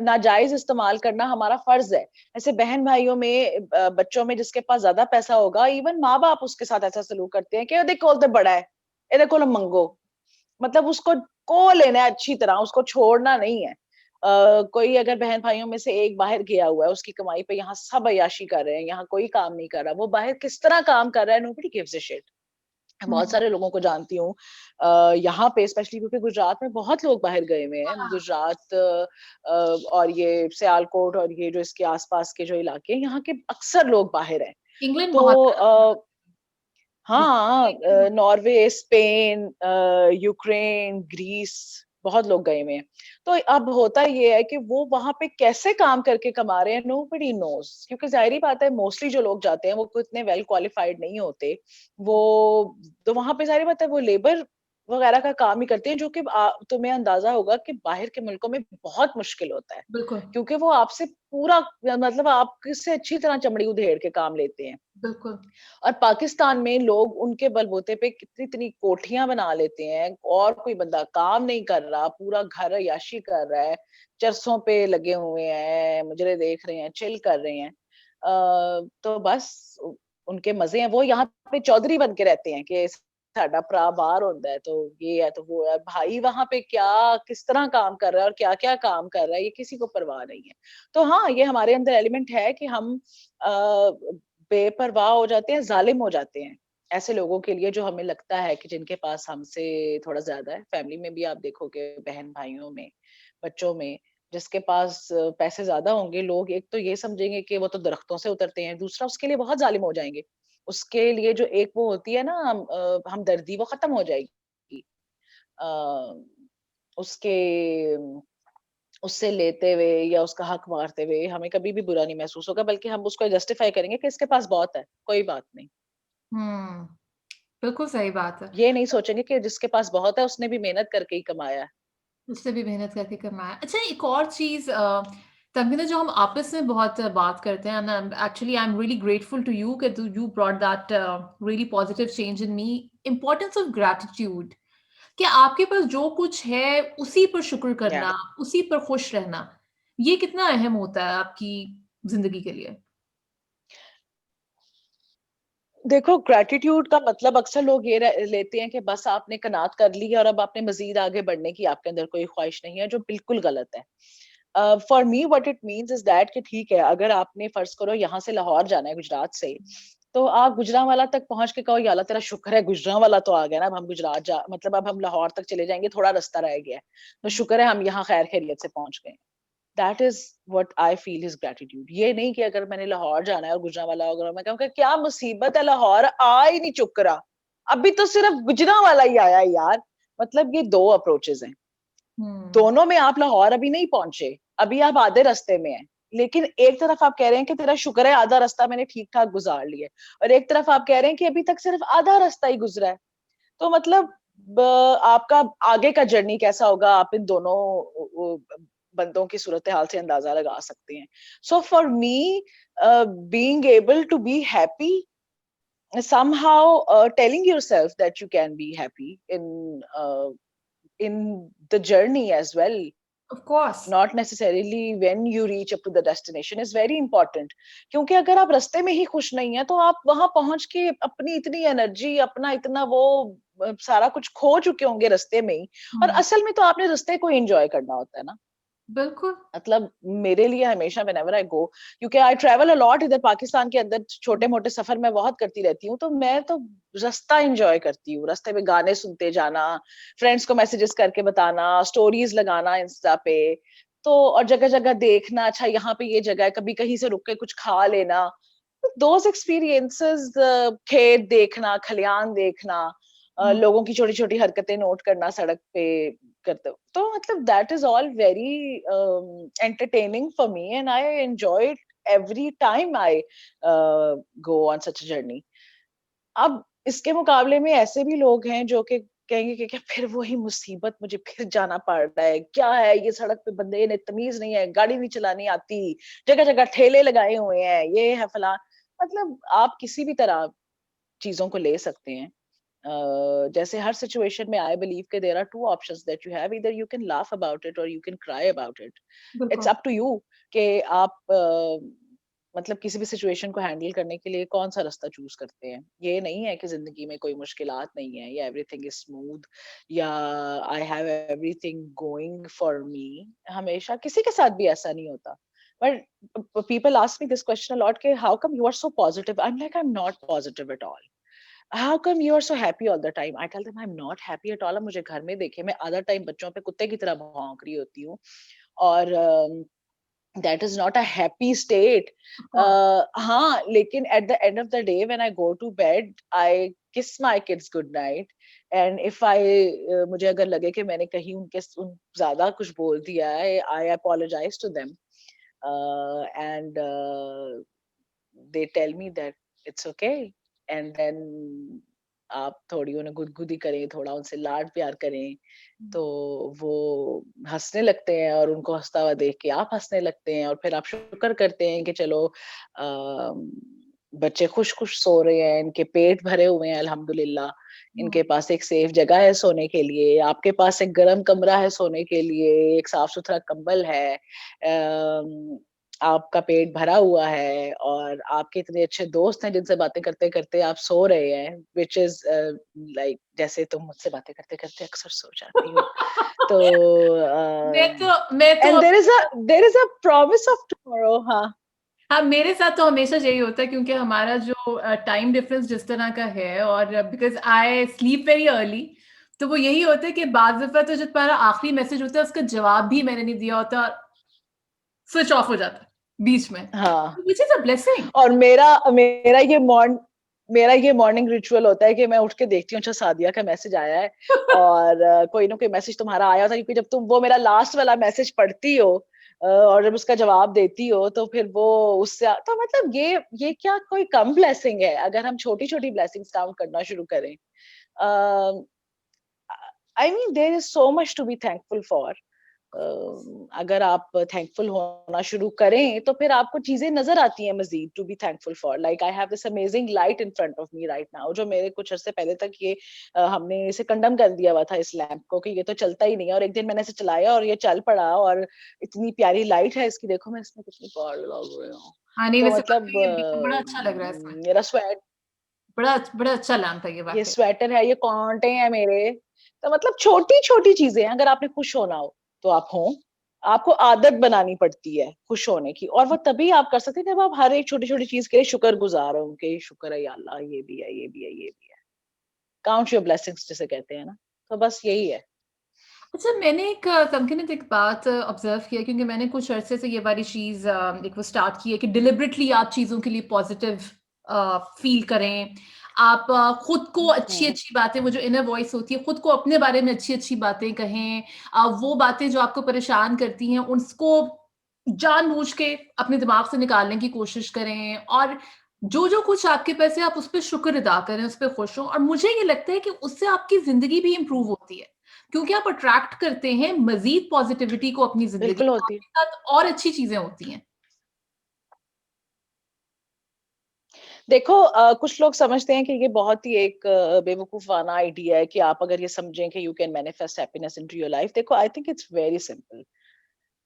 नाजायज़ इस्तेमाल करना हमारा फ़र्ज़ है। ऐसे बहन-भाइयों में बच्चों में जिसके पास ज़्यादा पैसा होगा, इवन माँ-बाप उसके साथ ऐसा सलूक करते हैं कि "ਇਹਦੇ ਕੋਲ ਤੇ बड़ा है, ਇਹਦੇ ਕੋਲੋਂ ਮੰगो।" मतलब उसको को लेना है अच्छी तरह, उसको छोड़ना नहीं है। कोई अगर बहन-भाइयों में से एक बाहर गया हुआ है, उसकी कमाई पे यहाँ सब अय्याशी कर रहे हैं, यहाँ कोई काम नहीं कर रहा, वो बाहर किस तरह काम कर रहा है, नोबडी गिव्स अ शिट। बहुत हम्म। सारे लोगों को जानती हूँ यहाँ पे स्पेशली क्योंकि गुजरात में बहुत लोग बाहर गए हुए हैं। हाँ, गुजरात और ये सियालकोट और ये जो इसके आस-पास के जो इलाके हैं, यहाँ के अक्सर लोग बाहर हैं। इंग्लैंड तो बहुत है ना। हाँ, इंग्लैंड बहुत नॉर्वे, स्पेन, यूक्रेन, ग्रीस बहुत लोग गए हुए हैं। तो अब होता ये है कि वो वहाँ पे कैसे काम करके कमा रहे हैं, नोबडी नोज़ क्योंकि ज़ाहिर-सी बात है मोस्टली जो लोग जाते हैं वो कोई इतने वेल क्वालिफाइड नहीं होते। वो तो वहाँ पे ज़ाहिर बात है वो लेबर वगैरह का काम ही करते हैं जो कि तुम्हें अंदाज़ा होगा कि बाहर के मुल्कों में बहुत मुश्किल होता है। बिल्कुल, क्योंकि वो आपसे पूरा मतलब आपसे अच्छी तरह चमड़ी उधेड़ के काम लेते हैं। बिल्कुल। और पाकिस्तान में लोग उनके बलबूते पे कितनी-इतनी कोठियाँ बना लेते हैं और कोई बंदा काम नहीं कर रहा, पूरा घर अय्याशी कर रहा है, चरसों पे लगे हुए हैं, मुजरे देख रहे हैं, चिल कर रहे हैं। तो बस उनके मज़े हैं, वो यहाँ पे चौधरी बन के रहते हैं कि साडा भरा बाहर होंदा है, तो ये है, तो वो है। भाई वहाँ पे क्या किस तरह काम कर रहा है और क्या-क्या काम कर रहा है, ये किसी को परवाह नहीं है। तो हाँ, ये हमारे अंदर एलिमेंट है कि हम अ, बेपरवाह हो जाते हैं, ज़ालिम हो जाते हैं। ऐसे लोगों के लिए जो हमें लगता है कि जिनके पास हमसे थोड़ा ज़्यादा है, फैमिली में भी आप देखोगे बहन-भाइयों में, बच्चों में, जिसके पास पैसे ज़्यादा होंगे, लोग एक तो ये समझेंगे कि वो तो दरख्तों से उतरते हैं, दूसरा उसके लिए बहुत ज़ालिम हो जाएँगे। उसके लिए जो एक वो होती है ना हमदर्दी वो खत्म हो जाएगी। अ, उसके उससे लेते हुए या उसका हक मारते हुए हमें कभी भी बुरा नहीं महसूस होगा, बल्कि हम उसको जस्टिफाई करेंगे कि इसके पास बहुत है, कोई बात नहीं। हुँ, बिल्कुल सही बात है। ये नहीं सोचेंगे कि जिसके पास बहुत है उसने भी मेहनत करके ही कमाया है। उससे भी मेहनत करके कमाया। अच्छा, एक और चीज़ तमन्ना, जो हम आपस में बहुत बात करते हैं ना, actually I am really grateful to you कि you brought that really positive change in me, importance of gratitude, कि आपके पास जो कुछ है उसी पर शुक्र या करना, उसी पर खुश रहना, ये कितना अहम होता है आपकी ज़िंदगी के लिए? देखो ग्रैटिट्यूड का मतलब अक्सर लोग ये लेते हैं कि बस आपने कनात कर ली है और अब आपने मज़ीद आगे बढ़ने की आपके अंदर कोई ख्वाहिश नहीं है, जो बिल्कुल गलत है। For me what it means is that कि ठीक है, अगर आपने फ़र्ज़ करो यहाँ से लाहौर जाना है गुजरात से, तो आप गुजरांवाला तक पहुँच के कहो या अल्लाह तेरा शुक्र है गुजरांवाला तो आ गया ना, अब हम गुजरात जा मतलब अब हम लाहौर तक चले जाएँगे, थोड़ा रास्ता रह गया है। तो शुक्र है हम यहाँ खैर खैरियत से पहुँच गए। That is what I feel is gratitude. ये नहीं कि अगर मैंने लाहौर जाना है और गुजरांवाला होगा मैं कहूँगा क्या मुसीबत है लाहौर आ ही नहीं चुक रहा। अभी तो सिर्फ गुजरांवाला ही आया है यार। मतलब ये 2 अप्रोचेज़ हैं। हुँ, दोनों में आप लाहौर अभी नहीं पहुँचे, अभी आप आधे रास्ते में हैं। लेकिन एक तरफ आप कह रहे हैं कि तेरा शुक्र है आधा रास्ता मैंने ठीक-ठाक गुज़ार लिया है और एक तरफ आप कह रहे हैं कि अभी तक सिर्फ आधा रास्ता ही गुज़रा है। तो मतलब ब आपका आगे का जर्नी कैसा होगा आप इन दोनों बंदों की सूरत-ए-हाल से अंदाज़ा लगा सकते हैं। So for me being able to be happy somehow telling yourself that you can be happy in the journey as well of course. Not necessarily when you reach up to the destination is very important. क्योंकि अगर आप रास्ते में ही खुश नहीं है तो आप वहां पहुंच के अपनी इतनी एनर्जी, अपना इतना वो सारा कुछ खो चुके होंगे रास्ते में ही। और हुँ, असल में तो आपने रास्ते को एंजॉय करना होता है ना। बिल्कुल। मतलब मेरे लिए हमेशा व्हेनेवर आई गो, क्योंकि आई ट्रैवल अ लॉट इधर पाकिस्तान के अंदर, छोटे मोटे सफर मैं बहुत करती रहती हूँ, तो मैं तो रास्ता एंजॉय करती हूँ। रास्ते में गाने सुनते जाना, फ्रेंड्स को मैसेजेस करके बताना, स्टोरीज लगाना इंस्टा पे। तो और जगह जगह देखना, अच्छा यहाँ पे ये जगह है, कभी कहीं से रुक के कुछ खा लेना। दोज एक्सपीरियंसेस, खेत देखना, खलियान देखना, हुँ, लोगों की छोटी छोटी हरकतें नोट करना सड़क पे करते हो, तो मतलब that is all very entertaining for me and I enjoy it every time I go on such journey. अब इसके मुकाबले में ऐसे भी लोग हैं जो कि कहेंगे कि क्या फिर वही मुसीबत, मुझे फिर जाना पड़ रहा है, क्या है ये सड़क पे बंदे ने तमीज नहीं है, गाड़ी नहीं चलानी आती, जगह जगह ठेले लगाए हुए हैं, ये है फलां। मतलब आप किसी भी तरह चीजों को ले सकते हैं। जैसे हर सिचुएशन में आई बिलीव के there are two options that you have, either you can laugh about it और you can cry about it. It's बिल्कुल। अप टू यू कि आप मतलब किसी भी सिचुएशन को हैंडल करने के लिए कौन सा रास्ता चूज करते हैं। ये नहीं है कि जिंदगी में कोई मुश्किलात नहीं है या एवरीथिंग इज स्मूथ या I have everything going for me. हमेशा किसी के साथ भी ऐसा नहीं होता। But people ask me this question a lot कि how come you are so positive? I'm like, I'm not positive at all. How come you are so happy all the time? I tell them I'm not happy at all. अब मुझे घर में देखे मैं आधा time बच्चों पे कुत्ते की तरह भौंक रही होती हूँ। और that is not a happy state. Of course. हाँ, लेकिन at the end of the day when I go to bed, I kiss my kids good night. And if I मुझे अगर लगे कि मैंने कहीं ज्यादा कुछ बोल दिया है, I apologize to them. And they tell me that it's okay. And then आप थोड़ी उन्हें गुदगुदी करें, थोड़ा उनसे लाड प्यार करें, तो वो हँसने लगते हैं और उनको हँसता हुआ देख के आप हँसने लगते हैं और फिर आप शुक्र करते हैं कि चलो बच्चे खुश-खुश सो रहे हैं, इनके पेट भरे हुए हैं अल्हम्दुलिल्लाह, हुँ, इनके पास एक सेफ जगह है सोने के लिए, आपके पास एक गरम कमरा है सोने के लिए, एक साफ-सुथरा कंबल है, आपका पेट भरा हुआ है और आपके इतने अच्छे दोस्त हैं जिनसे बातें करते-करते आप सो रहे हैं, व्हिच इज़ लाइक जैसे तुम मुझसे बातें करते-करते अक्सर सो जाती हो। तो मैं तो and there is a promise of tomorrow. हाँ। हाँ, मेरे साथ तो हमेशा यही होता है क्योंकि हमारा जो टाइम डिफरेंस जिस तरह का है और because I sleep very early, तो वो यही होता है कि बाज़ दफ़ा तो जो तुम्हारा आखिरी मैसेज होता है उसका जवाब भी मैंने नहीं दिया होता, स्विच ऑफ हो जाता है बीच में, हाँ, व्हिच इज़ अ ब्लेसिंग। और मेरा ये मॉर्निंग रिचुअल होता है कि मैं उठ के देखती हूँ अच्छा सादिया का मैसेज आया है और कोई ना कोई मैसेज तुम्हारा आया था, क्योंकि जब तुम वो मेरा लास्ट वाला मैसेज पढ़ती हो और जब उसका जवाब देती हो तो फिर वो उससे तो मतलब ये क्या कोई कम ब्लेसिंग है अगर हम छोटी-छोटी ब्लेसिंग्स काउंट करना शुरू करें। Uh, I mean there is so much to be thankful for. अगर आप थैंकफुल होना शुरू करें तो फिर आपको चीजें नजर आती हैं मजीद to be thankful for. Like I have this amazing light in front of me right now, जो मेरे कुछ अरसे पहले तक ये हमने इसे कंडम कर दिया हुआ था इस लैंप को कि ये तो चलता ही नहीं है, और एक दिन मैंने इसे चलाया और ये चल पड़ा और इतनी प्यारी लाइट है इसकी, देखो मैं इसमें कितनी पावर लगा रही हूँ। हाँ, नहीं तो वैसे मतलब वाक़ई ये बिल्कुल बड़ा अच्छा लग रहा है इसमें। मेरा स्वेट बड़ा अच्छा लैंप है ये ये वाक़ई। स्वेटर है, ये कांटे हैं मेरे। तो मतलब छोटी-छोटी चीज़ें हैं, अगर आपने खुश होना हो, तो आप हों। आपको आदत बनानी पड़ती है खुश होने की, और वो तभी आप कर सकते हैं जब आप हर एक छोटी-छोटी चीज़ के लिए शुक्रगुज़ार हों कि शुक्र है या अल्लाह, ये भी है, ये भी है, ये भी है। काउंट योर ब्लेसिंग्स जिसे कहते हैं ना, तो बस यही है। अच्छा, मैंने एक तमकीनत एक बात ऑब्ज़र्व किया क्योंकि मैंने कुछ अरसे से ये वाली चीज़ एक वो स्टार्ट की है कि डिलिबरेटली आप चीज़ों के लिए पॉज़िटिव फ़ील करें। आप खुद को हुँ, अच्छी-अच्छी बातें, वो जो इनर वॉइस होती है, खुद को अपने बारे में अच्छी-अच्छी बातें कहें। वो बातें जो आपको परेशान करती हैं, उसको जानबूझ के अपने दिमाग से निकालने की कोशिश करें और जो-जो कुछ आपके पास है, आप उस पे शुक्र अदा करें, उस पे खुश हों और मुझे ये लगता है कि उससे आपकी ज़िंदगी भी इम्प्रूव होती है। क्योंकि आप अट्रैक्ट करते हैं मज़ीद पॉज़िटिविटी को अपनी ज़िंदगी बिल्कुल में, होती है। आपके साथ और अच्छी चीज़ें होती हैं। देखो कुछ लोग समझते हैं कि ये बहुत ही एक बेवकूफ़ाना आइडिया है कि आप अगर ये समझें कि you can manifest happiness into your life. देखो, I think it's very simple.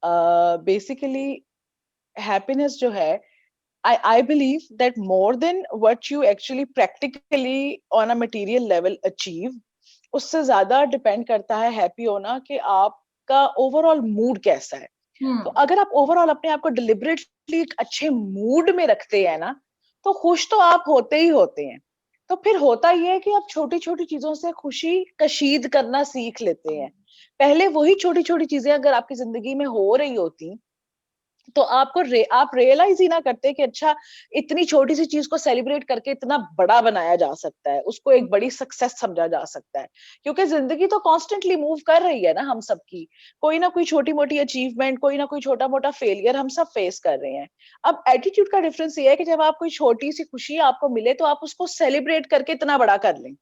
Basically happiness जो है, I believe that more than what you actually practically on a material level achieve, उससे ज्यादा डिपेंड करता है हैप्पी होना कि आपका ओवरऑल मूड कैसा है। तो हम्म। अगर आप ओवरऑल अपने आप को डिलिबरेटली एक अच्छे मूड में रखते हैं ना, तो खुश तो आप होते ही होते हैं। तो फिर होता ये है कि आप छोटी छोटी चीजों से खुशी कशीद करना सीख लेते हैं। पहले वही छोटी छोटी चीजें अगर आपकी जिंदगी में हो रही होती, तो आप रियलाइज ही ना करते कि अच्छा, इतनी छोटी सी चीज को सेलिब्रेट करके इतना बड़ा बनाया जा सकता है, उसको एक बड़ी सक्सेस समझा जा सकता है। क्योंकि जिंदगी तो कॉन्स्टेंटली मूव कर रही है ना हम सबकी, कोई ना कोई छोटी मोटी अचीवमेंट, कोई ना कोई छोटा मोटा फेलियर हम सब फेस कर रहे हैं। अब एटीट्यूड का डिफरेंस ये है कि जब आप कोई छोटी सी खुशी आपको मिले तो आप उसको सेलिब्रेट करके इतना बड़ा कर लें,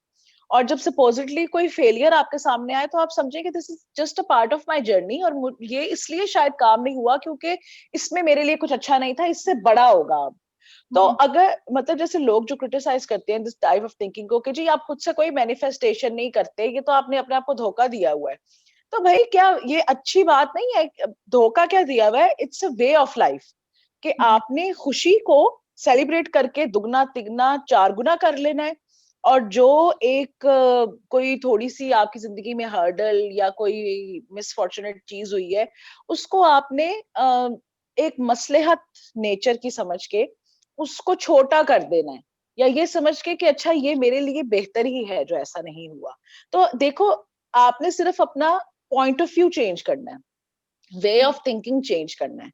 और जब सपोजिटली कोई फेलियर आपके सामने आए तो आप समझे कि this is just a part of my journey, और ये इसलिए शायद काम नहीं हुआ क्योंकि इसमें मेरे लिए कुछ अच्छा नहीं था, इससे बड़ा होगा अब। तो हम्म। अगर मतलब जैसे लोग जो क्रिटिसाइज करते हैं दिस टाइप ऑफ थिंकिंग को कि जी आप खुद से कोई मैनिफेस्टेशन नहीं करते, ये तो आपने अपने आप को धोखा दिया हुआ है। तो भाई क्या ये अच्छी बात नहीं है? धोखा क्या दिया हुआ है? It's a way of life कि आपने खुशी को सेलिब्रेट करके दुगना तिगना चार गुना कर लेना है। और जो एक कोई थोड़ी सी आपकी जिंदगी में हर्डल या कोई मिसफॉर्चुनेट चीज हुई है, उसको आपने एक मसलहत नेचर की समझ के उसको छोटा कर देना है, या ये समझ के कि अच्छा ये मेरे लिए बेहतर ही है जो ऐसा नहीं हुआ। तो देखो, आपने सिर्फ अपना पॉइंट ऑफ व्यू चेंज करना है, वे ऑफ थिंकिंग चेंज करना है।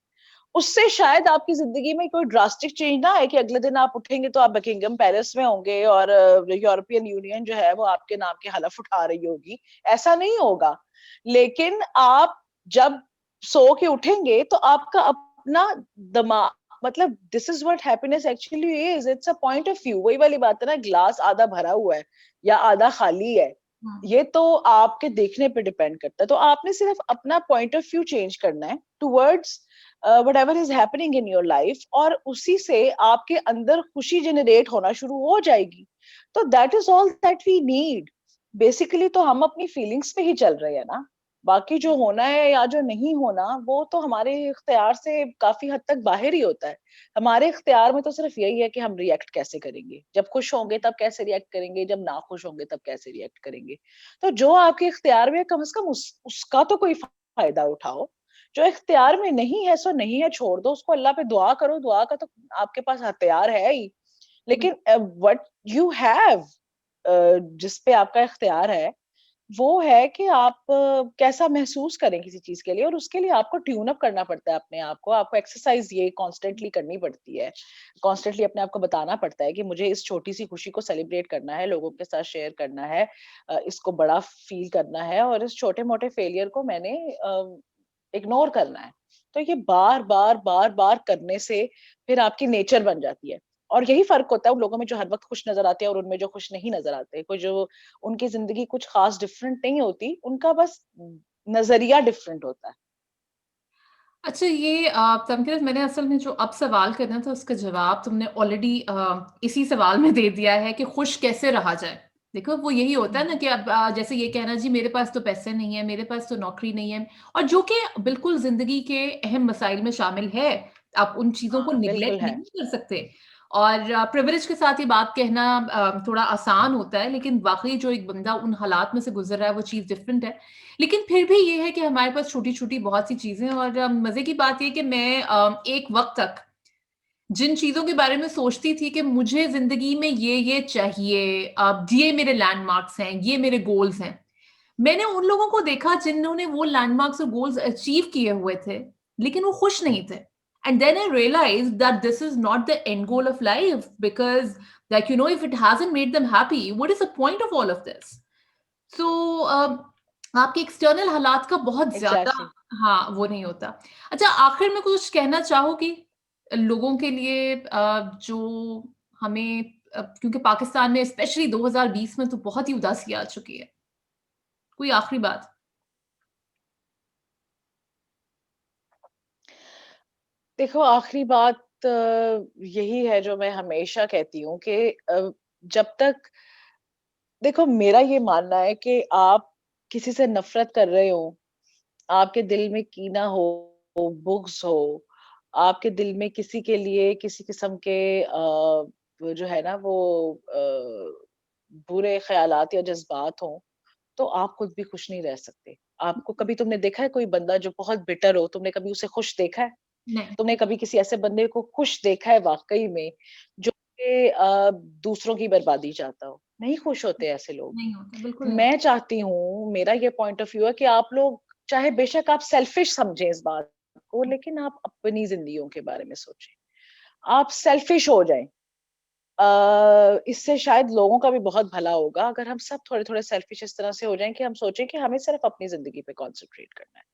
उससे शायद आपकी जिंदगी में कोई ड्रास्टिक चेंज ना आए कि अगले दिन आप उठेंगे तो आप बकिंगम पैलेस में होंगे और यूरोपियन यूनियन जो है वो आपके नाम के हलफ उठा रही होगी। ऐसा नहीं होगा। लेकिन आप जब सो के उठेंगे तो आपका अपना दिमाग, मतलब this is what happiness actually is, it's a point of view. वही वाली बात है ना, ग्लास आधा भरा हुआ है या आधा खाली है, ये तो आपके देखने पे डिपेंड करता है। तो आपने सिर्फ अपना पॉइंट ऑफ व्यू चेंज करना है towards whatever is happening in your life, और उसी से आपके अंदर खुशी जनरेट होना शुरू हो जाएगी। तो that is all that we need. Basically तो हम अपनी फीलिंग्स पे ही चल रहे हैं ना, बाकी जो होना है या जो नहीं होना वो तो हमारे इख्तियार से काफी हद तक बाहर ही होता है। हमारे इख्तियार में तो सिर्फ यही है कि हम रिएक्ट कैसे करेंगे, जब खुश होंगे तब कैसे रिएक्ट करेंगे, जब ना खुश होंगे तब कैसे रिएक्ट करेंगे। तो जो आपके इख्तियार में है कम से कम उसका तो कोई फायदा उठाओ। जो इख्तियार में नहीं है सो नहीं है, छोड़ दो उसको, अल्लाह पे दुआ करो, दुआ का तो आपके पास हथियार है ही। लेकिन व्हाट यू हैव, जिस पे आपका इख्तियार है, वो है कि आप कैसा महसूस करें किसी चीज के लिए, और उसके लिए आपको ट्यून अप करना पड़ता है अपने आप को। आपको एक्सरसाइज ये कॉन्स्टेंटली करनी पड़ती है, कॉन्स्टेंटली अपने आप को बताना पड़ता है कि मुझे इस छोटी सी खुशी को सेलिब्रेट करना है, लोगों के साथ शेयर करना है, इसको बड़ा फील करना है, और इस छोटे मोटे फेलियर को मैंने इग्नोर करना है। तो ये बार बार बार बार करने से फिर आपकी नेचर बन जाती है। और यही फर्क होता है उन लोगों में जो हर वक्त खुश नजर आते हैं और उनमें जो खुश नहीं नजर आते। कोई जो उनकी जिंदगी कुछ खास डिफरेंट नहीं होती, उनका बस नजरिया डिफरेंट होता है। अच्छा, ये तमकीरत, मैंने असल में जो अब सवाल करना था उसका जवाब तुमने ऑलरेडी इसी सवाल में दे दिया है कि खुश कैसे रहा जाए। देखो, वो यही होता है ना कि अब जैसे ये कहना जी मेरे पास तो पैसे नहीं है, मेरे पास तो नौकरी नहीं है, और जो कि बिल्कुल जिंदगी के अहम मसाइल में शामिल है। आप उन चीजों को हाँ बिल्कुल निगलेक्ट है। नहीं कर सकते। और प्रिविलेज के साथ ये बात कहना थोड़ा आसान होता है, लेकिन वाकई जो एक बंदा उन हालात में से गुजर रहा है वो चीज डिफरेंट है। लेकिन फिर भी ये है कि हमारे पास छोटी-छोटी बहुत सी चीज़ें हैं, और मज़े की बात ये है कि मैं एक वक़्त तक जिन चीज़ों के बारे में सोचती थी कि मुझे ज़िंदगी में ये चाहिए, ये मेरे लैंडमार्क्स हैं, ये मेरे गोल्स हैं। मैंने उन लोगों को देखा जिन्होंने वो लैंडमार्क्स और गोल्स अचीव किए हुए थे, लेकिन वो खुश नहीं थे। And then I realized that this is not the end goal of life, because if it hasn't made them happy, what is the point of all of this? So आपके external हालात का बहुत ज़्यादा, एग्जैक्टली। हाँ, वो नहीं होता। अच्छा, आखिर में कुछ कहना चाहोगी लोगों के लिए जो हमें क्योंकि पाकिस्तान में स्पेशली 2020 में तो बहुत ही उदासी आ चुकी है। कोई आखिरी बात? देखो, आखिरी बात यही है जो मैं हमेशा कहती हूँ कि जब तक, देखो मेरा ये मानना है कि आप किसी से नफरत कर रहे हो, आपके दिल में कीना हो, बुग्ज़ हो, आपके दिल में किसी के लिए किसी किस्म के वो जो है ना वो बुरे ख़्यालात या जज़्बात हों, तो आप खुद भी खुश नहीं रह सकते। आपको कभी तुमने देखा है कोई बंदा जो बहुत बिटर हो, तुमने कभी उसे खुश देखा है? नहीं, तुमने कभी किसी ऐसे बंदे को खुश देखा है वाक़ई में, जो कि दूसरों की बर्बादी चाहता हो? नहीं खुश होते ऐसे लोग। नहीं होता, बिल्कुल नहीं मैं होता। चाहती हूँ, मेरा ये पॉइंट ऑफ व्यू है कि आप लोग चाहे बेशक आप सेल्फिश समझें इस बात को, लेकिन आप अपनी ज़िंदगियों के बारे में सोचें। आप सेल्फिश हो जाएँ। इससे शायद लोगों का भी बहुत भला होगा अगर हम सब थोड़े-थोड़े सेल्फिश इस तरह से हो जाएँ कि हम सोचें कि हमें सिर्फ़ अपनी ज़िंदगी पे कॉन्संट्रेट करना है।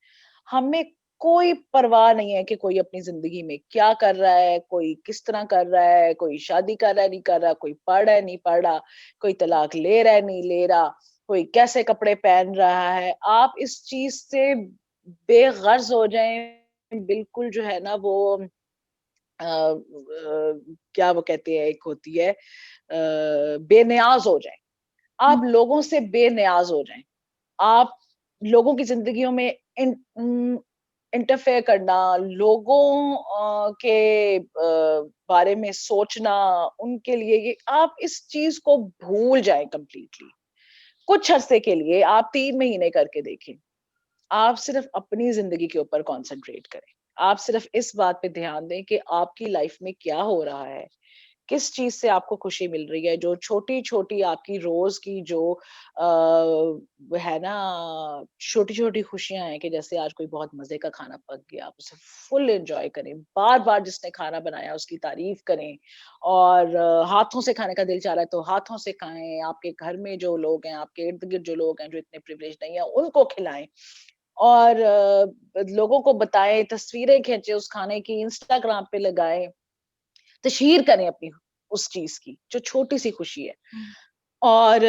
हमें कोई परवाह नहीं है कि कोई अपनी ज़िंदगी में क्या कर रहा है, कोई किस तरह कर रहा है, कोई शादी कर रहा है, नहीं कर रहा, कोई पढ़ रहा है, नहीं पढ़ रहा, कोई तलाक ले रहा है, नहीं ले रहा, कोई कैसे कपड़े पहन रहा है। आप इस चीज़ से बेग़र्ज़ हो जाएँ, बिल्कुल जो है ना वो क्या वो कहते हैं एक होती है बेनियाज़ हो जाएँ। हुँ, आप लोगों से बेनियाज़ हो जाएँ। आप लोगों की ज़िंदगियों में इंटरफेयर करना, लोगों के बारे में सोचना, उनके लिए ये आप इस चीज़ को भूल जाएँ कंप्लीटली। कुछ अरसे के लिए आप 3 महीने करके देखें। आप सिर्फ़ अपनी ज़िंदगी के ऊपर कॉन्संट्रेट करें। आप सिर्फ़ इस बात पे ध्यान दें कि आपकी लाइफ़ में क्या हो रहा है? किस चीज़ से आपको खुशी मिल रही है? जो छोटी-छोटी आपकी रोज़ की जो है ना छोटी-छोटी खुशियाँ हैं कि जैसे आज कोई बहुत मज़े का खाना पक गया, आप उसे फुल एन्जॉय करें। बार-बार जिसने खाना बनाया उसकी तारीफ़ करें और हाथों से खाने का दिल चाह रहा है तो हाथों से खाएँ। आपके घर में जो लोग हैं, आपके इर्द-गिर्द जो लोग हैं जो इतने प्रिविलेज्ड नहीं है, उनको खिलाएँ। और लोगों को बताएँ, तस्वीरें खींचे उस खाने की, इंस्टाग्राम पे लगाएँ, तशहीर करें अपनी उस चीज़ की, जो छोटी-सी खुशी है। हुँ, और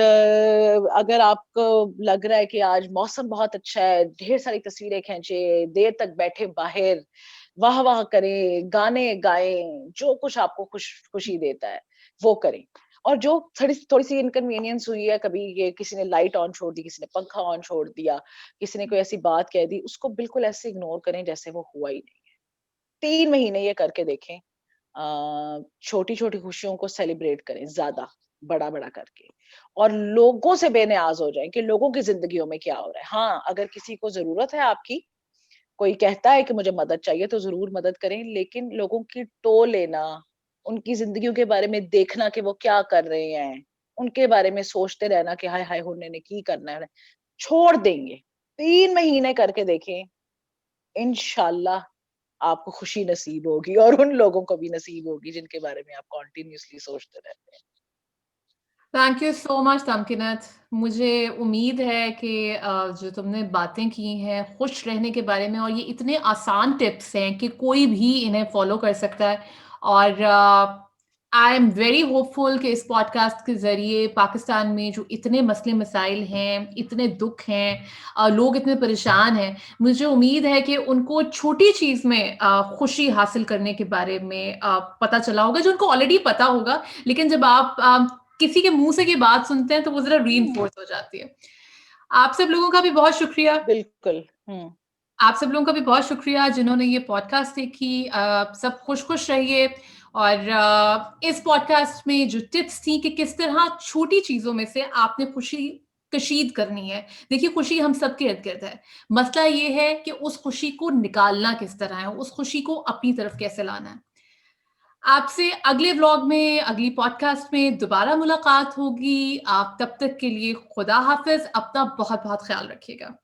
अगर आपको लग रहा है कि आज मौसम बहुत अच्छा है, ढेर सारी तस्वीरें खींचे, देर तक बैठे बाहर, वाह-वाह करें, गाने गाएँ, जो कुछ आपको खुशी देता है, वो करें। और जो थोड़ी-सी इनकन्वीनियंस हुई है, कभी ये किसी ने लाइट ऑन छोड़ दी, किसी ने पंखा ऑन छोड़ दिया, किसी ने कोई ऐसी बात कह दी, उसको बिल्कुल ऐसे इग्नोर करें जैसे वो हुआ ही नहीं। 3 महीने ये करके देखें। छोटी-छोटी खुशियों को सेलिब्रेट करें ज़्यादा, बड़ा-बड़ा करके और लोगों से बेनियाज़ हो जाएँ कि लोगों की ज़िंदगियों में क्या हो रहा है। हाँ, अगर किसी को ज़रूरत है आपकी, कोई कहता है कि मुझे मदद चाहिए तो ज़रूर मदद करें, लेकिन लोगों की टो लेना, उनकी ज़िंदगियों के बारे में देखना कि वो क्या कर रहे हैं, उनके बारे में सोचते रहना कि हाय-हाय उन्होंने की करना है, छोड़ देंगे। 3 महीने करके देखें, इंशाअल्लाह आपको खुशी नसीब होगी और उन लोगों को भी नसीब होगी जिनके बारे में आप कंटिन्यूअसली सोचते रहते हैं। Thank you so much Tamkeenat. मुझे उम्मीद है कि जो तुमने बातें की हैं खुश रहने के बारे में और ये इतने आसान टिप्स हैं कि कोई भी इन्हें फ़ॉलो कर सकता है और आई एम वेरी होपफुल कि इस पॉडकास्ट के ज़रिए पाकिस्तान में जो इतने मसले-मसाइल हैं, इतने दुःख हैं लोग इतने परेशान हैं, मुझे उम्मीद है कि उनको छोटी चीज़ में खुशी हासिल करने के बारे में पता चला होगा, जो उनको ऑलरेडी पता होगा। लेकिन जब आप किसी के मुँह से ये बात सुनते हैं तो वो ज़रा हुँ, रीइन्फोर्स हो जाती है। आप सब लोगों का भी बहुत शुक्रिया। बिल्कुल। हुँ, आप सब लोगों का भी बहुत शुक्रिया जिन्होंने ये पॉडकास्ट देखी। सब खुश-खुश रहिए और इस पॉडकास्ट में जो टिप्स थी कि किस तरह छोटी चीज़ों में से आपने खुशी कशीद करनी है। देखिए खुशी हम सबके इर्द-गिर्द है। मसला ये है कि उस खुशी को निकालना किस तरह है, उस खुशी को अपनी तरफ कैसे लाना है। आपसे अगले व्लॉग में, अगली पॉडकास्ट में दोबारा मुलाकात होगी। आप तब तक के लिए खुदा हाफ़िज़। अपना बहुत-बहुत ख़्याल रखिएगा।